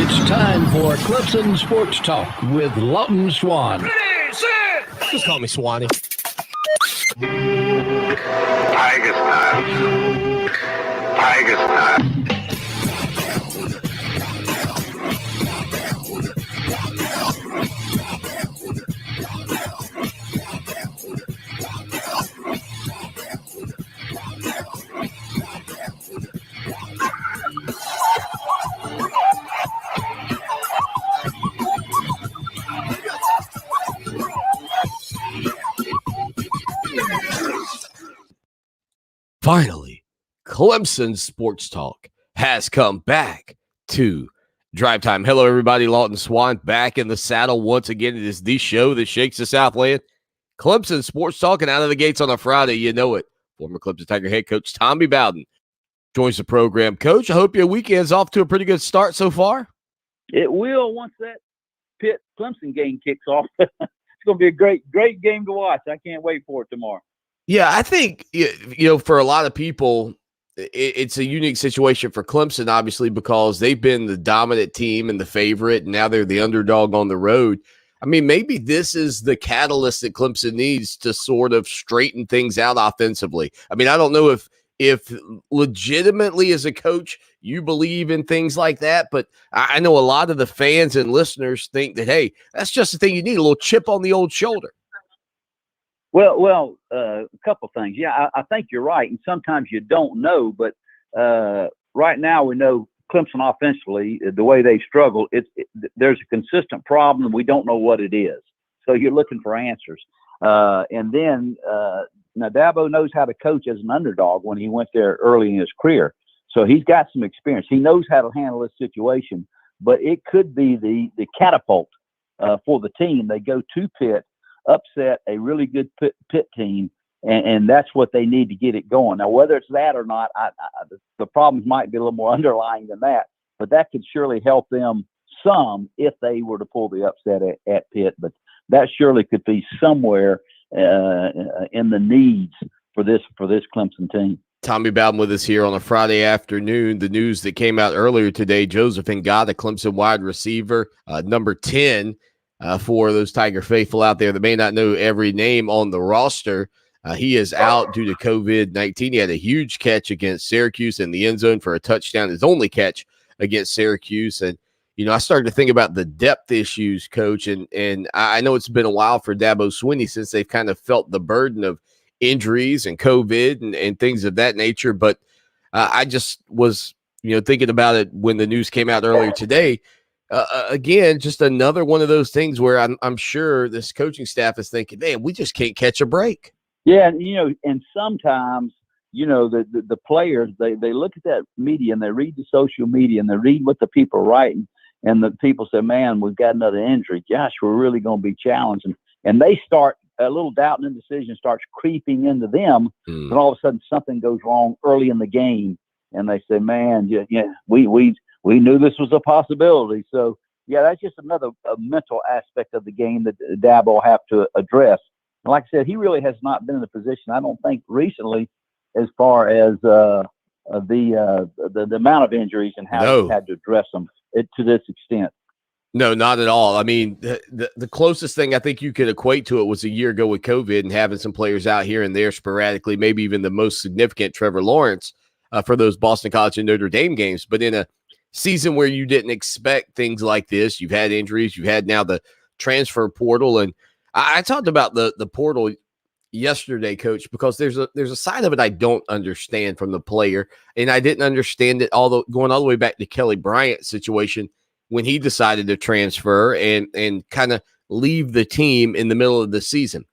It's time for Clemson Sports Talk with Lawton Swan. Ready, set. Just call me Swanee. Tiger style. Tiger style. Finally, Clemson Sports Talk has come back to Drive Time. Hello, everybody. Lawton Swan back in the saddle once again. It is the show that shakes the Southland. Clemson Sports Talk, and out of the gates on a Friday, you know it. Former Clemson Tiger head coach Tommy Bowden joins the program. Coach, I hope your weekend's off to a pretty good start so far. It will once that Pitt Clemson game kicks off. It's going to be a great game to watch. I can't wait for it tomorrow. Yeah, I think, for a lot of people, it's a unique situation for Clemson, obviously, because they've been the dominant team and the favorite, and now they're the underdog on the road. I mean, maybe this is the catalyst that Clemson needs to sort of straighten things out offensively. I mean, I don't know if legitimately as a coach you believe in things like that, but I know a lot of the fans and listeners think that, hey, that's just the thing you need, a little chip on the old shoulder. Well, a couple things. Yeah, I think you're right. And sometimes you don't know, but right now we know Clemson offensively, the way they struggle, there's a consistent problem. We don't know what it is. So you're looking for answers. And then now Dabo knows how to coach as an underdog when he went there early in his career. So he's got some experience. He knows how to handle this situation, but it could be the catapult for the team. They go to Pitt, upset a really good Pitt team, and that's what they need to get it going. Now, whether it's that or not, the problems might be a little more underlying than that, but that could surely help them some if they were to pull the upset at Pitt. But that surely could be somewhere in the needs for this Clemson team. Tommy Bowden with us here on a Friday afternoon. The news that came out earlier today, Joseph Ngata, Clemson wide receiver, number 10, for those Tiger faithful out there that may not know every name on the roster. He is out due to COVID-19. He had a huge catch against Syracuse in the end zone for a touchdown, his only catch against Syracuse. And, I started to think about the depth issues, Coach, and I know it's been a while for Dabo Swinney since they've kind of felt the burden of injuries and COVID and things of that nature. But I just was, thinking about it when the news came out earlier today. Again, just another one of those things where I'm sure this coaching staff is thinking, man, we just can't catch a break. Yeah, and sometimes, the players, they look at that media and they read the social media and they read what the people are writing, and the people say, man, we've got another injury. Gosh, we're really going to be challenged. And they start, a little doubt and indecision starts creeping into them, and all of a sudden something goes wrong early in the game, and they say, man, we knew this was a possibility. So, yeah, that's just another mental aspect of the game that Dabo will have to address. And like I said, he really has not been in a position, I don't think, recently, as far as the amount of injuries and how he's had to address them to this extent. No, not at all. I mean, the closest thing I think you could equate to it was a year ago with COVID and having some players out here and there sporadically, maybe even the most significant, Trevor Lawrence, for those Boston College and Notre Dame games. But in a season where you didn't expect things like this, you've had injuries, you've had now the transfer portal. And I talked about the portal yesterday, Coach, because there's a side of it I don't understand from the player. And I didn't understand it going all the way back to Kelly Bryant's situation when he decided to transfer and kind of leave the team in the middle of the season.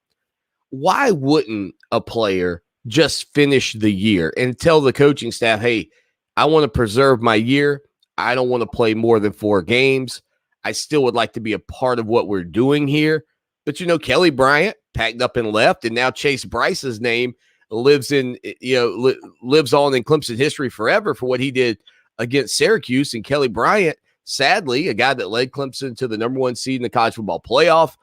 Why wouldn't a player just finish the year and tell the coaching staff, hey, I want to preserve my year. I don't want to play more than 4 games. I still would like to be a part of what we're doing here. But, Kelly Bryant packed up and left, and now Chase Bryce's name lives on in Clemson history forever for what he did against Syracuse. And Kelly Bryant, sadly, a guy that led Clemson to the number 1 seed in the college football playoff,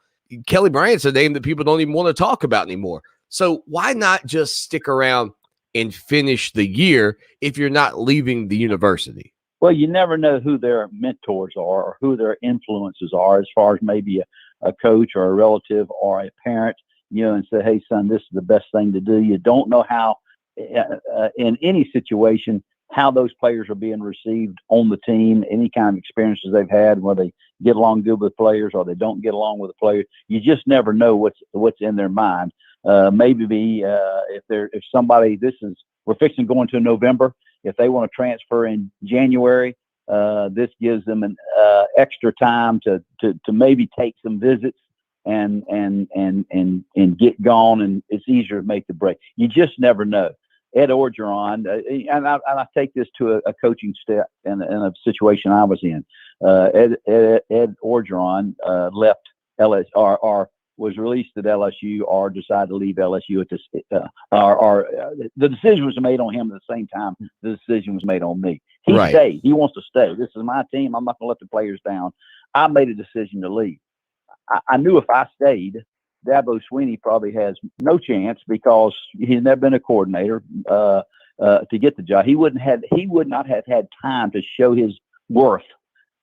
Kelly Bryant's a name that people don't even want to talk about anymore. So why not just stick around and finish the year if you're not leaving the university? Well, you never know who their mentors are or who their influences are, as far as maybe a coach or a relative or a parent, and say, hey, son, this is the best thing to do. You don't know how, in any situation, how those players are being received on the team, any kind of experiences they've had, whether they get along good with players or they don't get along with the players. You just never know what's in their mind. Maybe if somebody, we're fixing to go into November. If they want to transfer in January, this gives them an extra time to maybe take some visits and get gone, and it's easier to make the break. You just never know. Ed Orgeron, and I take this to a coaching step in a situation I was in. Ed Orgeron left LSU, or was released at LSU, or decided to leave LSU at this. The decision was made on him at the same time the decision was made on me. He stayed. He wants to stay. This is my team. I'm not going to let the players down. I made a decision to leave. I knew if I stayed, Dabo Swinney probably has no chance because he's never been a coordinator to get the job. He would not have had time to show his worth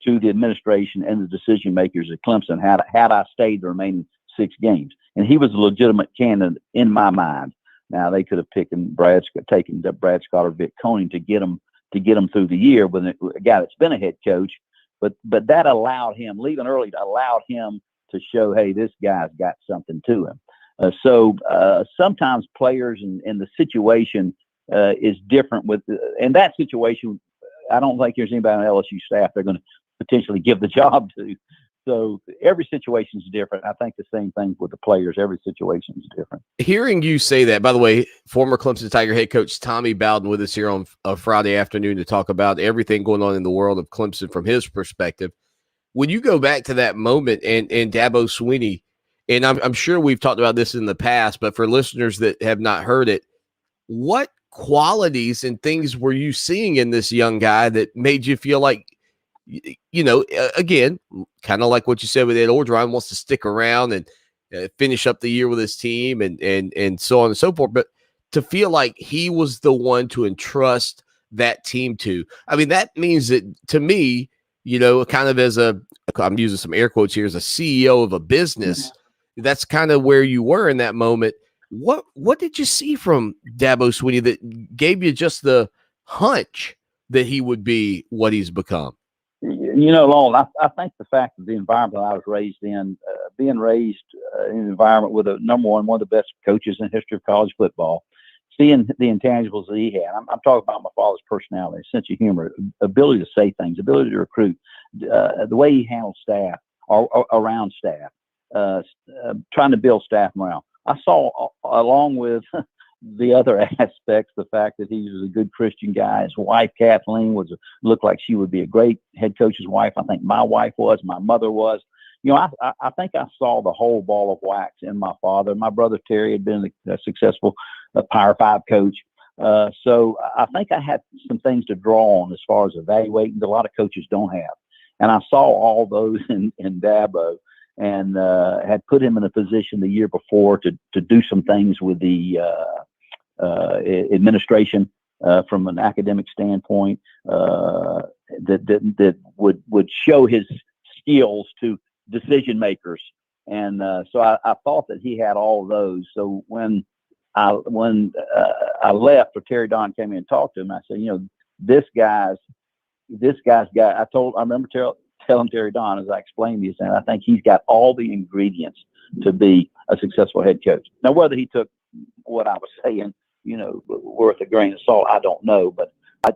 to the administration and the decision makers at Clemson had I stayed the remaining 6 games. And he was a legitimate candidate in my mind. Now they could have taken Brad Scott or Vic Koenig to get him through the year with a guy that's been a head coach. But that allowed him, leaving early, allowed him to show, hey, this guy's got something to him. So sometimes players and the situation is different. In that situation, I don't think there's anybody on LSU staff they're going to potentially give the job to. So every situation is different. I think the same thing with the players. Every situation is different. Hearing you say that, by the way, former Clemson Tiger head coach Tommy Bowden with us here on a Friday afternoon to talk about everything going on in the world of Clemson from his perspective. When you go back to that moment and Dabo Swinney, and I'm sure we've talked about this in the past, but for listeners that have not heard it, what qualities and things were you seeing in this young guy that made you feel like, again, kind of like what you said with Ed Orgeron, wants to stick around and finish up the year with his team and so on and so forth, but to feel like he was the one to entrust that team to? I mean, that means that to me, kind of I'm using some air quotes here, as a CEO of a business, that's kind of where you were in that moment. What did you see from Dabo Swinney that gave you just the hunch that he would be what he's become? Lowell, I think the fact that the environment I was raised in, being raised in an environment with one of the best coaches in the history of college football, seeing the intangibles that he had. I'm talking about my father's personality, sense of humor, ability to say things, ability to recruit, the way he handled staff or around staff, trying to build staff morale. I saw, along with the other aspects, the fact that he was a good Christian guy. His wife, Kathleen, looked like she would be a great head coach's wife. I think my wife was, my mother was. I think I saw the whole ball of wax in my father. My brother Terry had been a successful Power 5 coach. So I think I had some things to draw on as far as evaluating that a lot of coaches don't have. And I saw all those in Dabo, and had put him in a position the year before to do some things with the administration from an academic standpoint that would show his skills to decision makers. And so I thought that he had all of those. So when I left, or Terry Don came in and talked to him, I said, this guy's guy. I remember telling Terry Don, as I explained this, and I think he's got all the ingredients to be a successful head coach. Now, whether he took what I was saying, worth a grain of salt, I don't know. But I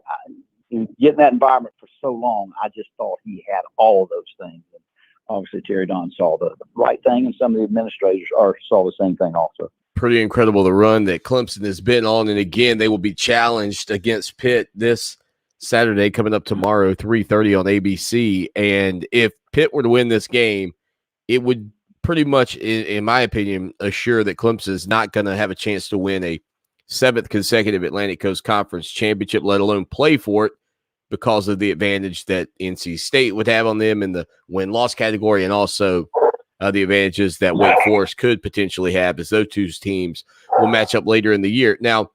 in getting that environment for so long, I just thought he had all of those things. And obviously, Terry Don saw the right thing, and some of the administrators saw the same thing also. Pretty incredible, the run that Clemson has been on. And again, they will be challenged against Pitt this Saturday, coming up tomorrow, 3:30 on ABC. And if Pitt were to win this game, it would pretty much, in my opinion, assure that Clemson is not going to have a chance to win a 7th consecutive Atlantic Coast Conference championship, let alone play for it, because of the advantage that NC State would have on them in the win-loss category, and also the advantages that Wake Forest could potentially have, as those two teams will match up later in the year. Now,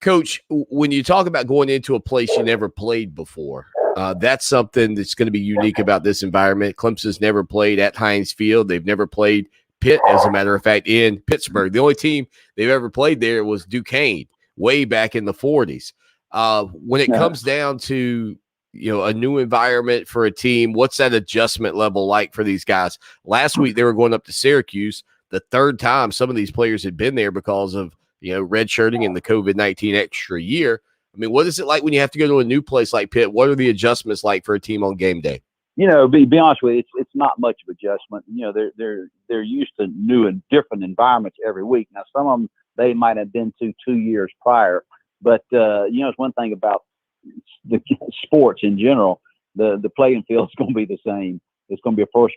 Coach, when you talk about going into a place you never played before, That's something that's going to be unique about this environment. Clemson's never played at Heinz Field. They've never played Pitt, as a matter of fact, in Pittsburgh. The only team they've ever played there was Duquesne way back in the 40s. When it comes down to, a new environment for a team, what's that adjustment level like for these guys? Last week, they were going up to Syracuse. The third time some of these players had been there because of, redshirting and the COVID-19 extra year. I mean, what is it like when you have to go to a new place like Pitt? What are the adjustments like for a team on game day? Be honest with you, it's not much of adjustment. They're used to new and different environments every week. Now, some of them they might have been to 2 years prior, but it's one thing about the sports in general. The playing field is going to be the same. It's going to be a first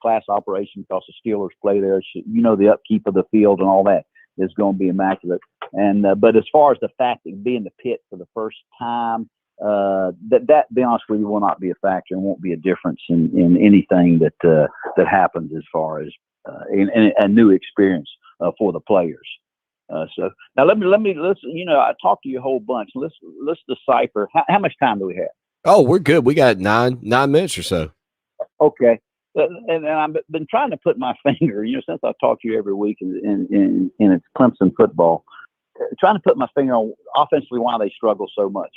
class operation because the Steelers play there. The upkeep of the field and all that is going to be immaculate. And but as far as the fact that being the Pit for the first time, that be honest with you will not be a factor and won't be a difference in anything that happens as far as in a new experience for the players. So now let's I talked to you a whole bunch. Let's decipher how much time do we have? Oh, we're good. We got nine minutes or so. Okay. And I've been trying to put my finger, since I talk to you every week in it's Clemson football, trying to put my finger on offensively why they struggle so much.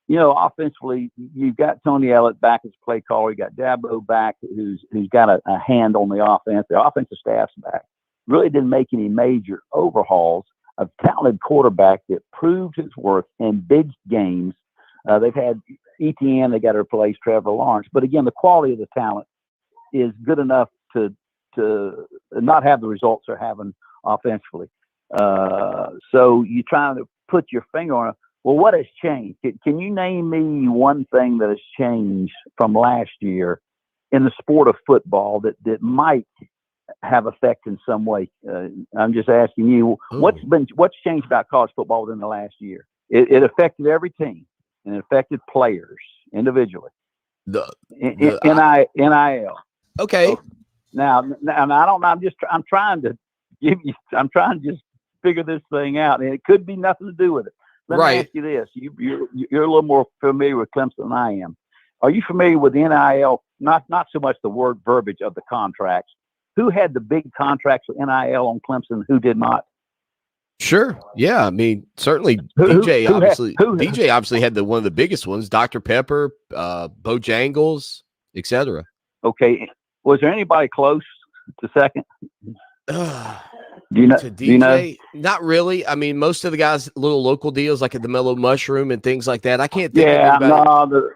Offensively, you've got Tony Ellett back as play caller. You got Dabo back, who's got a hand on the offense. The offensive staff's back. Really didn't make any major overhauls. A talented quarterback that proved his worth in big games. They've had ETN. They got to replace Trevor Lawrence. But again, the quality of the talent is good enough to not have the results they're having offensively. So you're trying to put your finger on it. Well, what has changed? Can you name me one thing that has changed from last year in the sport of football that might have effect in some way? I'm just asking you, what's changed about college football within the last year? It affected every team and it affected players individually. NIL. Okay. So, now I don't know. I'm trying to just figure this thing out, and it could be nothing to do with it. Let me ask you this: you're a little more familiar with Clemson than I am. Are you familiar with the NIL? Not so much the word verbiage of the contracts. Who had the big contracts with NIL on Clemson? Who did not? Sure. Yeah. I mean, certainly DJ obviously had one of the biggest ones, Dr. Pepper, Bojangles, etc. Okay. Was there anybody close to second? Do you know? Not really. I mean, most of the guys, little local deals like at the Mellow Mushroom and things like that. I can't think of anybody.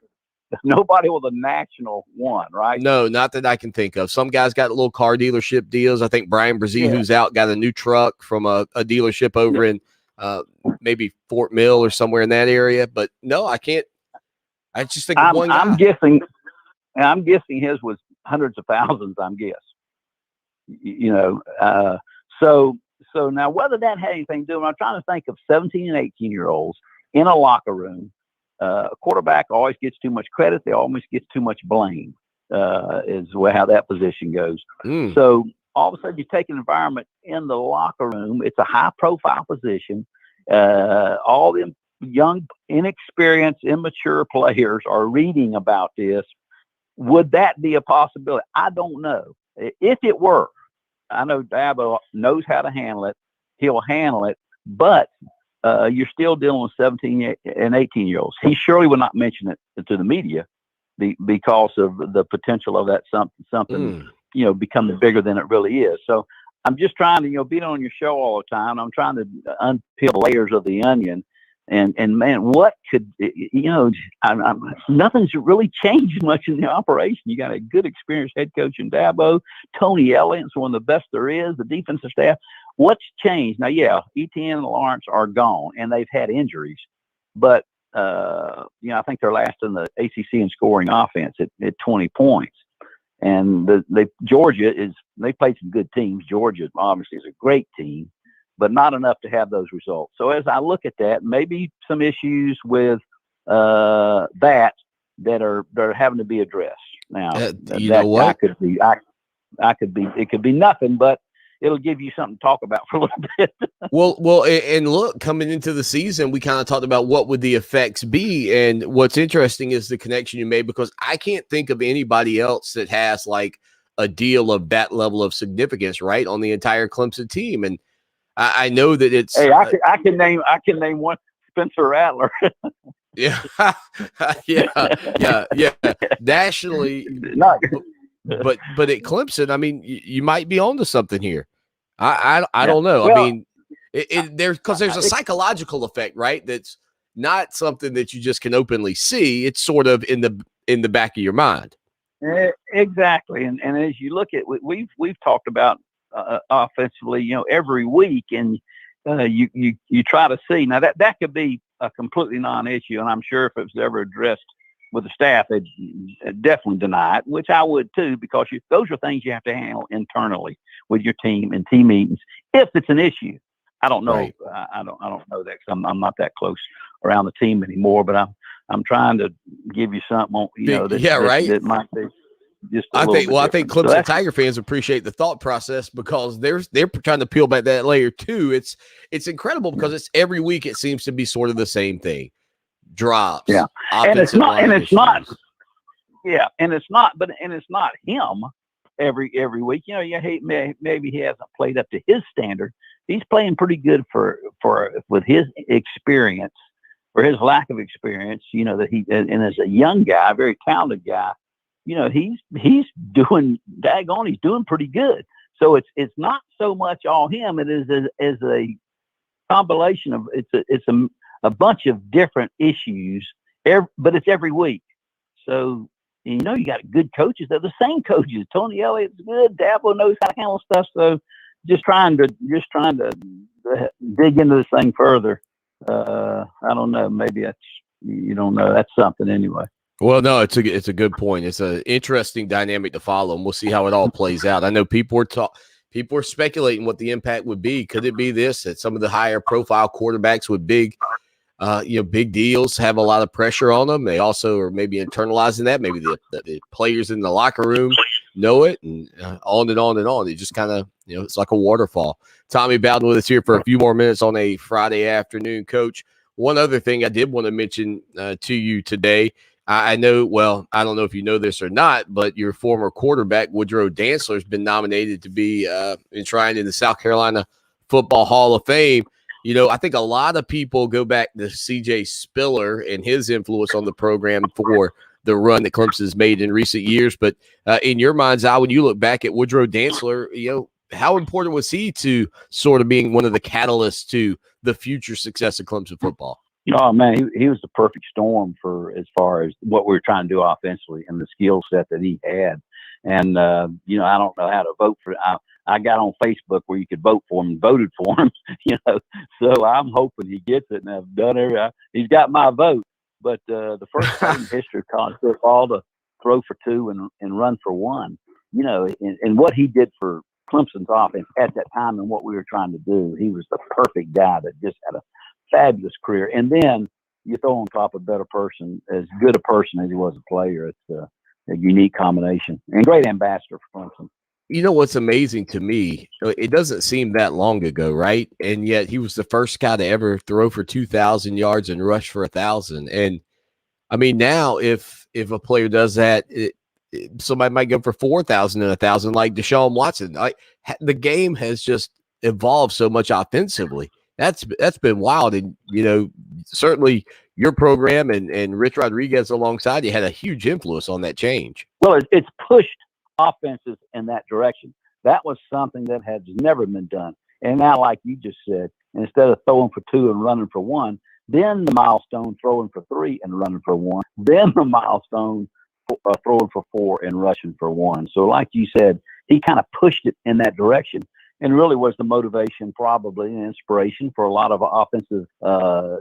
Nobody with a national one, right? No, not that I can think of. Some guys got little car dealership deals. I think Brian Brzee, who's out, got a new truck from a dealership over in maybe Fort Mill or somewhere in that area. But no, I can't. I just think of one guy. I'm guessing his was hundreds of thousands. I'm guessing. So now whether that had anything to do, I'm trying to think of 17 and 18-year-olds in a locker room. A quarterback always gets too much credit. They always get too much blame, is how that position goes. So all of a sudden you take an environment in the locker room. It's a high-profile position. All the young, inexperienced, immature players are reading about this. Would that be a possibility? I don't know. If it were, I know Dabo knows how to handle it. He'll handle it, but you're still dealing with 17 and 18-year-olds. He surely would not mention it to the media because of the potential of that something becoming bigger than it really is. So I'm just trying to, being on your show all the time, I'm trying to unpeel layers of the onion. And man, what could, nothing's really changed much in the operation. You got a good experienced head coach in Dabo. Tony Elliott's one of the best there is, the defensive staff. What's changed? Now, ETN and Lawrence are gone, and they've had injuries. But, I think they're last in the ACC in scoring offense at 20 points. And Georgia they played some good teams. Georgia obviously is a great team, but not enough to have those results. So as I look at that, maybe some issues with that are having to be addressed. Now, you know what? It could be nothing, but it'll give you something to talk about for a little bit. Well, and look, coming into the season, we kind of talked about what would the effects be, and what's interesting is the connection you made, because I can't think of anybody else that has like a deal of that level of significance, right, on the entire Clemson team. And I know that it's. Hey, I can name one, Spencer Rattler. Yeah, yeah. Nationally, but at Clemson, I mean, you might be onto something here. I don't know. Well, I mean, there's a psychological effect, right? That's not something that you just can openly see. It's sort of in the back of your mind. Exactly, and as you look at, we've talked about offensively, every week, and you try to see. Now that could be a completely non-issue, and I'm sure if it was ever addressed with the staff, they'd definitely deny it, which I would too, because those are things you have to handle internally with your team and team meetings. If it's an issue, I don't know. Right. I don't know that, because I'm not that close around the team anymore. But I'm trying to give you something, that might be. I think Clemson Tiger fans appreciate the thought process, because they're trying to peel back that layer too. It's incredible, because it's every week it seems to be sort of the same thing. Drops. Yeah. And it's not him every week. Maybe he hasn't played up to his standard. He's playing pretty good with his experience, for his lack of experience, that he, and as a young guy, a very talented guy, he's doing daggone, he's doing pretty good. So it's not so much all him. It is as a compilation of, it's a bunch of different issues, but it's every week. So, you got good coaches. They're the same coaches. Tony Elliott's good. Dabo knows how to handle stuff. So just trying to dig into this thing further. I don't know. Maybe you don't know. That's something anyway. Well, no, it's a good point. It's an interesting dynamic to follow, and we'll see how it all plays out. I know people are speculating what the impact would be. Could it be this, that some of the higher profile quarterbacks with big deals have a lot of pressure on them? They also are maybe internalizing that. Maybe the players in the locker room know it, and on and on and on. It just kind of, it's like a waterfall. Tommy Bowden with us here for a few more minutes on a Friday afternoon, Coach. One other thing I did want to mention to you today. I know, well, I don't know if you know this or not, but your former quarterback, Woodrow Dantzler, has been nominated to be enshrined in the South Carolina Football Hall of Fame. I think a lot of people go back to C.J. Spiller and his influence on the program for the run that Clemson's made in recent years. But in your mind's eye, when you look back at Woodrow Dantzler, how important was he to sort of being one of the catalysts to the future success of Clemson football? Man, he was the perfect storm for as far as what we were trying to do offensively and the skill set that he had. And, I don't know how to vote for I got on Facebook where you could vote for him and voted for him, so I'm hoping he gets it, and I've done everything. He's got my vote. But the first time in history of college football to throw for two and run for one, and what he did for Clemson's offense at that time and what we were trying to do, he was the perfect guy that just had a fabulous career. And then you throw on top a better person, as good a person as he was a player. It's a unique combination, and great ambassador for Clemson. What's amazing to me, it doesn't seem that long ago, right? And yet he was the first guy to ever throw for 2,000 yards and rush for 1,000. And I mean, now if a player does that, somebody might go for 4,000 and 1,000, like Deshaun Watson. The game has just evolved so much offensively. That's been wild. And, certainly your program and Rich Rodriguez alongside you had a huge influence on that change. Well, it's pushed offenses in that direction. That was something that has never been done. And now, like you just said, instead of throwing for two and running for one, then the milestone throwing for three and running for one, then the milestone throwing for four and rushing for one. So like you said, he kind of pushed it in that direction, and really was the motivation, probably an inspiration for a lot of offensive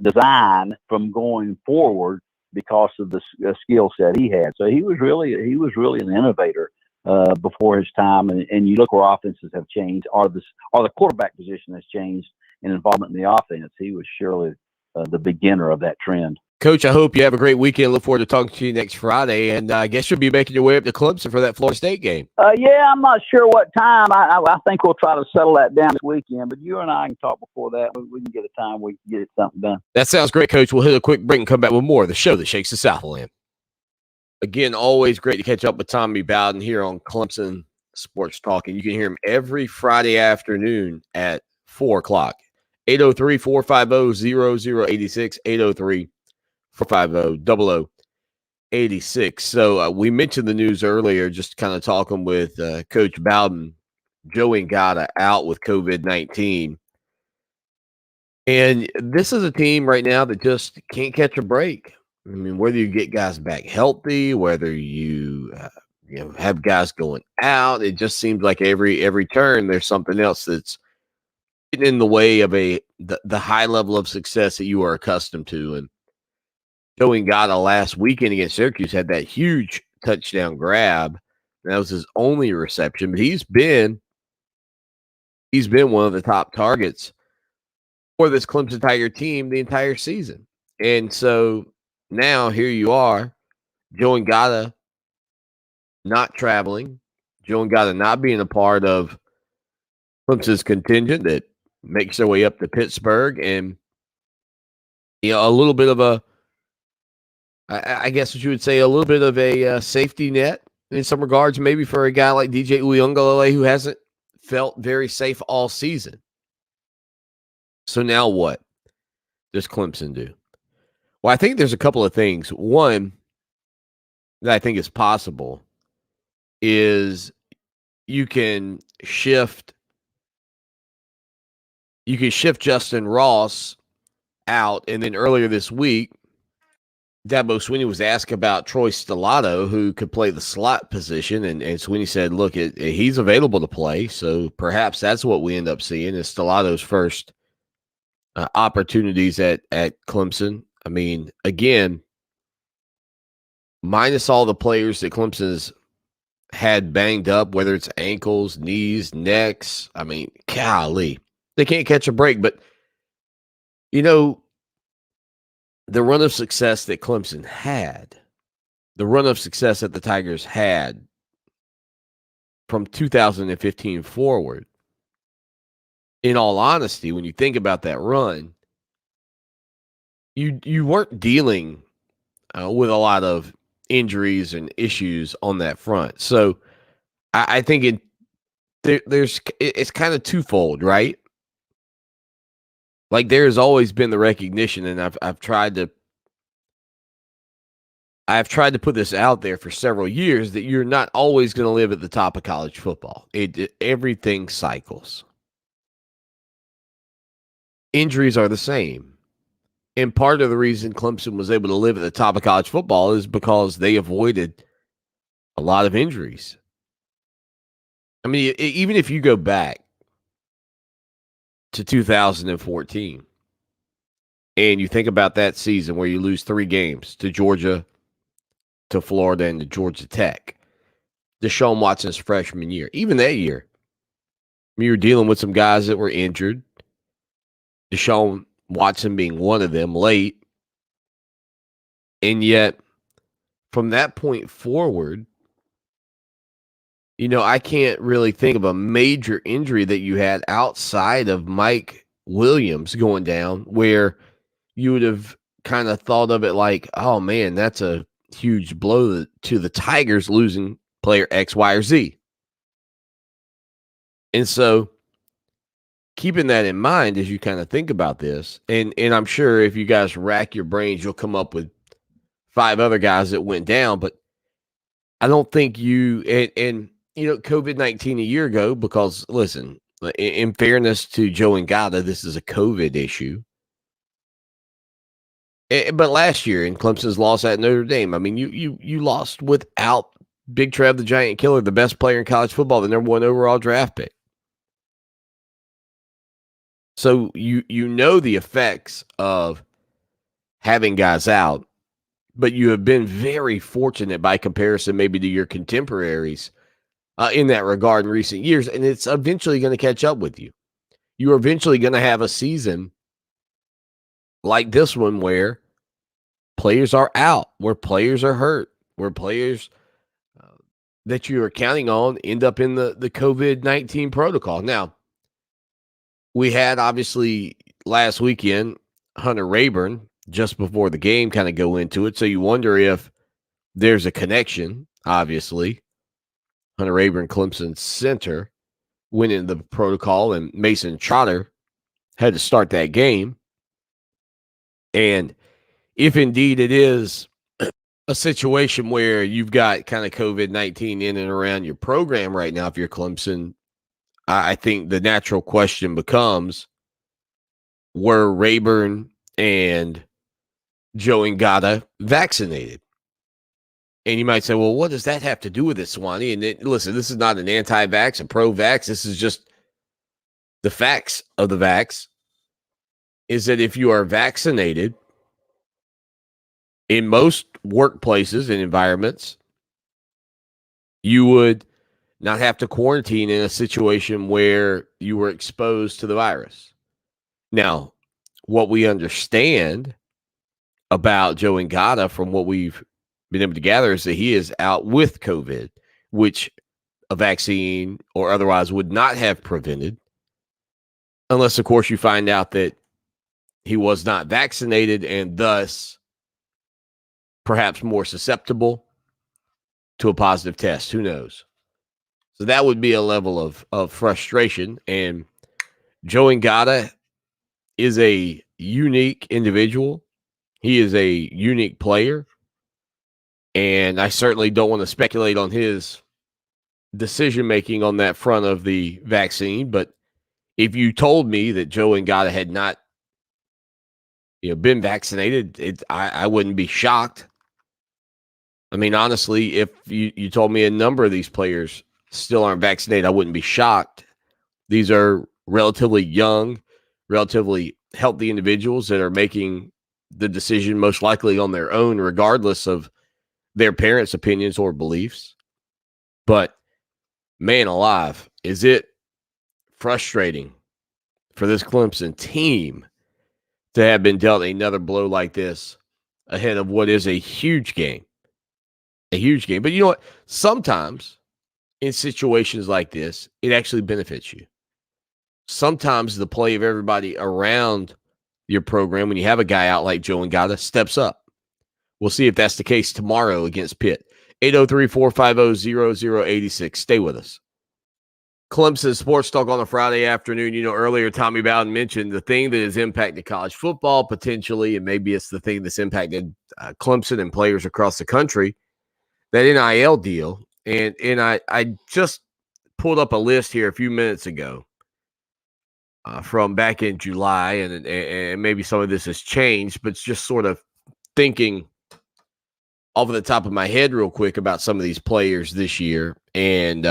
design from going forward because of the skill set he had. So he was really an innovator before his time. And you look where offenses have changed, or the quarterback position has changed in involvement in the offense. He was surely the beginner of that trend. Coach, I hope you have a great weekend. Look forward to talking to you next Friday. And I guess you'll be making your way up to Clemson for that Florida State game. Yeah, I'm not sure what time. I think we'll try to settle that down this weekend. But you and I can talk before that. We can get a time we can get something done. That sounds great, Coach. We'll hit a quick break and come back with more of the show that shakes the Southland. Again, always great to catch up with Tommy Bowden here on Clemson Sports Talk. And you can hear him every Friday afternoon at 4 o'clock. 803-450-0086, 803-450-0086. So we mentioned the news earlier, just kind of talking with Coach Bowden. Joey Ngata out with COVID-19. And this is a team right now that just can't catch a break. I mean, whether you get guys back healthy, whether you have guys going out, it just seems like every turn there's something else that's getting in the way of the high level of success that you are accustomed to. And Joey Ngata last weekend against Syracuse had that huge touchdown grab. That was his only reception, but he's been one of the top targets for this Clemson Tiger team the entire season. And so now here you are, Joey Ngata not traveling, Joey Ngata not being a part of Clemson's contingent that makes their way up to Pittsburgh, and a little bit of I guess what you would say, a little bit of a safety net in some regards, maybe for a guy like DJ Uyunglele who hasn't felt very safe all season. So now what does Clemson do? Well, I think there's a couple of things. One that I think is possible is you can shift Justin Ross out, and then earlier this week, Dabo Swinney was asked about Troy Stellato, who could play the slot position, and Swinney said, look, he's available to play, so perhaps that's what we end up seeing is Stellato's first opportunities at Clemson. I mean, again, minus all the players that Clemson's had banged up, whether it's ankles, knees, necks, I mean, golly, they can't catch a break. But, the run of success that Clemson had, the run of success that the Tigers had from 2015 forward, in all honesty, when you think about that run, you weren't dealing with a lot of injuries and issues on that front. So I think it's kind of twofold, right? Like there has always been the recognition, and I've tried to put this out there for several years, that you're not always going to live at the top of college football. Everything cycles. Injuries are the same. And part of the reason Clemson was able to live at the top of college football is because they avoided a lot of injuries. I mean, even if you go back to 2014 and you think about that season where you lose 3 games to Georgia, to Florida, and to Georgia Tech, Deshaun Watson's freshman year, even that year, you were dealing with some guys that were injured, Deshaun Watson being one of them late. And yet, from that point forward, I can't really think of a major injury that you had outside of Mike Williams going down where you would have kind of thought of it like, oh, man, that's a huge blow to the Tigers losing player X, Y, or Z. And so keeping that in mind as you kind of think about this, and I'm sure if you guys rack your brains, you'll come up with 5 other guys that went down, but I don't think COVID-19 a year ago, because listen, in fairness to Joey Ngata, this is a COVID issue. But last year in Clemson's loss at Notre Dame, I mean, you lost without Big Trev, the Giant Killer, the best player in college football, the number 1 overall draft pick. So you know the effects of having guys out, but you have been very fortunate by comparison maybe to your contemporaries in that regard in recent years, and it's eventually going to catch up with you. You're eventually going to have a season like this one where players are out, where players are hurt, where players that you are counting on end up in the COVID-19 protocol. Now, we had obviously last weekend Hunter Rayburn just before the game kind of go into it. So you wonder if there's a connection, obviously. Hunter Rayburn, Clemson center, went into the protocol, and Mason Trotter had to start that game. And if indeed it is a situation where you've got kind of COVID-19 in and around your program right now, if you're Clemson, I think the natural question becomes, were Rayburn and Joe Ngata vaccinated? And you might say, well, what does that have to do with it, Swanee? And listen, this is not an anti-vax, a pro-vax. This is just the facts of the vax, is that if you are vaccinated, in most workplaces and environments, you would not have to quarantine in a situation where you were exposed to the virus. Now, what we understand about Joe Ngata from what we've been able to gather is that he is out with COVID, which a vaccine or otherwise would not have prevented, unless, of course, you find out that he was not vaccinated and thus perhaps more susceptible to a positive test. Who knows? So that would be a level of frustration. And Joe Ngata is a unique individual. He is a unique player. And I certainly don't want to speculate on his decision-making on that front of the vaccine. But if you told me that Joe Ngata had not been vaccinated, I wouldn't be shocked. I mean, honestly, if you told me a number of these players still aren't vaccinated, I wouldn't be shocked. These are relatively young, relatively healthy individuals that are making the decision most likely on their own, regardless of their parents' opinions or beliefs. But man alive, is it frustrating for this Clemson team to have been dealt another blow like this ahead of what is a huge game. A huge game. But you know what? Sometimes in situations like this, it actually benefits you. Sometimes the play of everybody around your program, when you have a guy out like Joe Ngata, steps up. We'll see if that's the case tomorrow against Pitt. 803-450-0086. Stay with us. Clemson Sports Talk on a Friday afternoon. Earlier Tommy Bowden mentioned the thing that has impacted college football potentially, and maybe it's the thing that's impacted Clemson and players across the country, that NIL deal. And I just pulled up a list here a few minutes ago from back in July, and maybe some of this has changed, but it's just sort of thinking off the top of my head real quick about some of these players this year and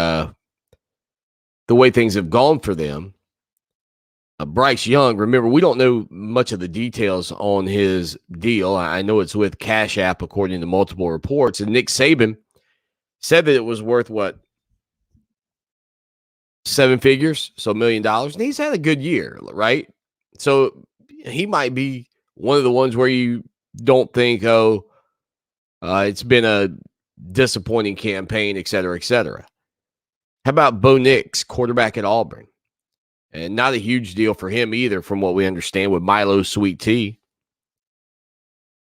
the way things have gone for them. Bryce Young, remember, we don't know much of the details on his deal. I know it's with Cash App, according to multiple reports. And Nick Saban said that it was worth, what, 7 figures, so $1 million. And he's had a good year, right? So he might be one of the ones where you don't think, it's been a disappointing campaign, et cetera, et cetera. How about Bo Nix, quarterback at Auburn? And not a huge deal for him either, from what we understand, with Milo Sweet Tea.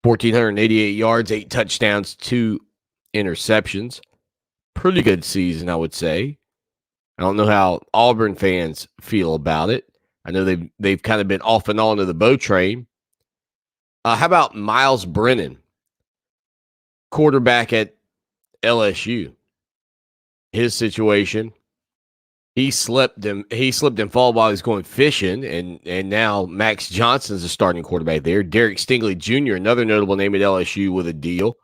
1,488 yards, 8 touchdowns, 2 interceptions. Pretty good season, I would say. I don't know how Auburn fans feel about it. I know they've kind of been off and on to the Bo train. How about Miles Brennan, quarterback at LSU? His situation, he slipped and fall while he's going fishing, and now Max Johnson's a starting quarterback there. Derek Stingley Jr., another notable name at LSU with a deal.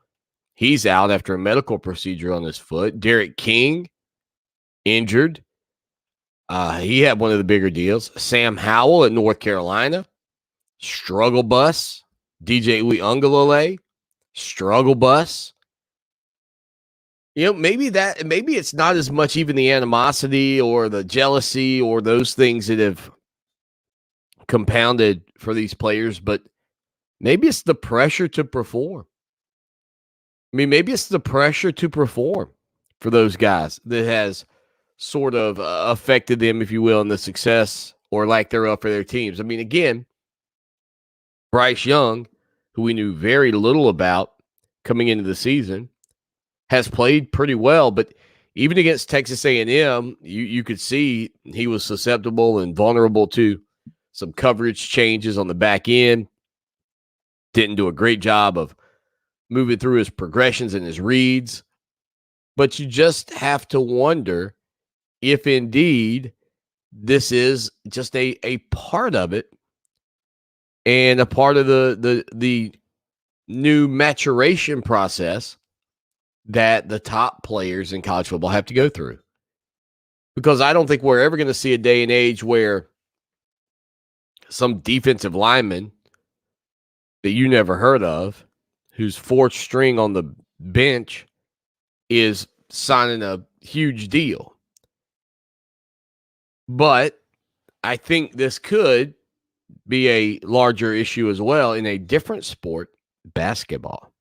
He's out after a medical procedure on his foot. Derek King, injured. He had one of the bigger deals. Sam Howell at North Carolina, struggle bus. DJ Uiagalelei, struggle bus. Maybe it's not as much even the animosity or the jealousy or those things that have compounded for these players, but maybe it's the pressure to perform. I mean, maybe it's the pressure to perform for those guys that has sort of affected them, if you will, in the success or lack thereof for their teams. I mean, again, Bryce Young, who we knew very little about coming into the season, has played pretty well, but even against Texas A&M, you could see he was susceptible and vulnerable to some coverage changes on the back end. Didn't do a great job of moving through his progressions and his reads. But you just have to wonder if indeed this is just a part of it and a part of the new maturation process that the top players in college football have to go through. Because I don't think we're ever going to see a day and age where some defensive lineman that you never heard of, who's fourth string on the bench, is signing a huge deal. But I think this could be a larger issue as well in a different sport, basketball.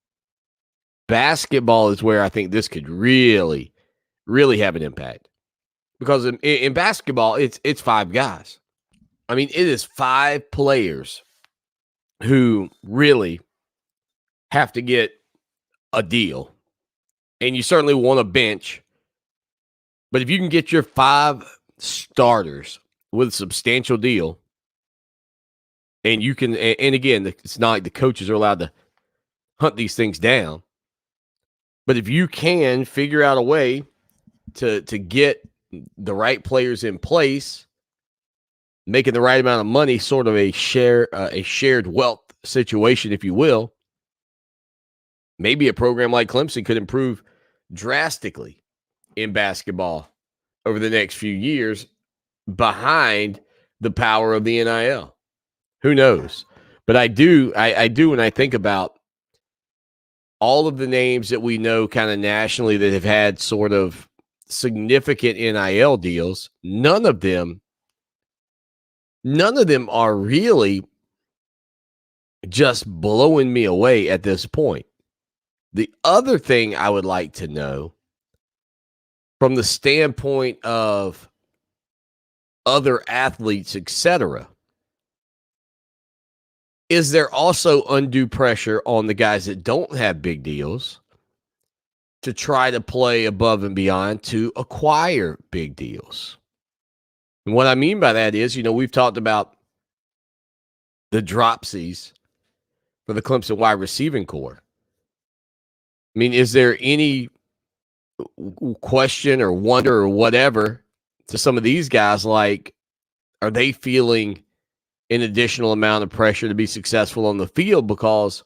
Basketball is where I think this could really, really have an impact. Because in basketball, it's five guys. I mean, it is five players who really have to get a deal. And you certainly want a bench. But if you can get your five starters with a substantial deal, and you can, and again, it's not like the coaches are allowed to hunt these things down. But if you can figure out a way to get the right players in place, making the right amount of money, sort of a shared wealth situation, if you will, maybe a program like Clemson could improve drastically in basketball over the next few years behind the power of the NIL. Who knows? But I do when I think about all of the names that we know kind of nationally that have had sort of significant NIL deals, none of them are really just blowing me away at this point. The other thing I would like to know from the standpoint of other athletes, etc., is there also undue pressure on the guys that don't have big deals to try to play above and beyond to acquire big deals? And what I mean by that is, we've talked about the dropsies for the Clemson wide receiving core. I mean, is there any question or wonder or whatever to some of these guys, like, are they feeling an additional amount of pressure to be successful on the field because,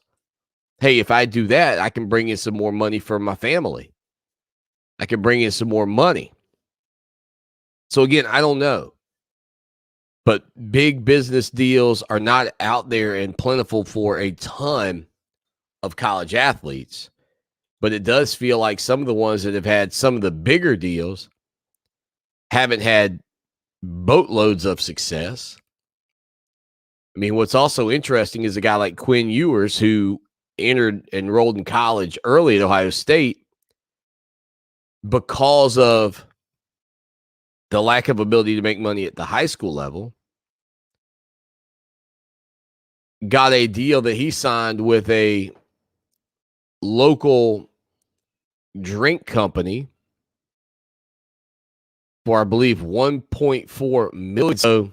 hey, if I do that, I can bring in some more money for my family. I can bring in some more money. So again, I don't know. But big business deals are not out there and plentiful for a ton of college athletes. But it does feel like some of the ones that have had some of the bigger deals haven't had boatloads of success. I mean, what's also interesting is a guy like Quinn Ewers, who enrolled in college early at Ohio State because of the lack of ability to make money at the high school level, got a deal that he signed with a local drink company for, I believe, $1.4 million. So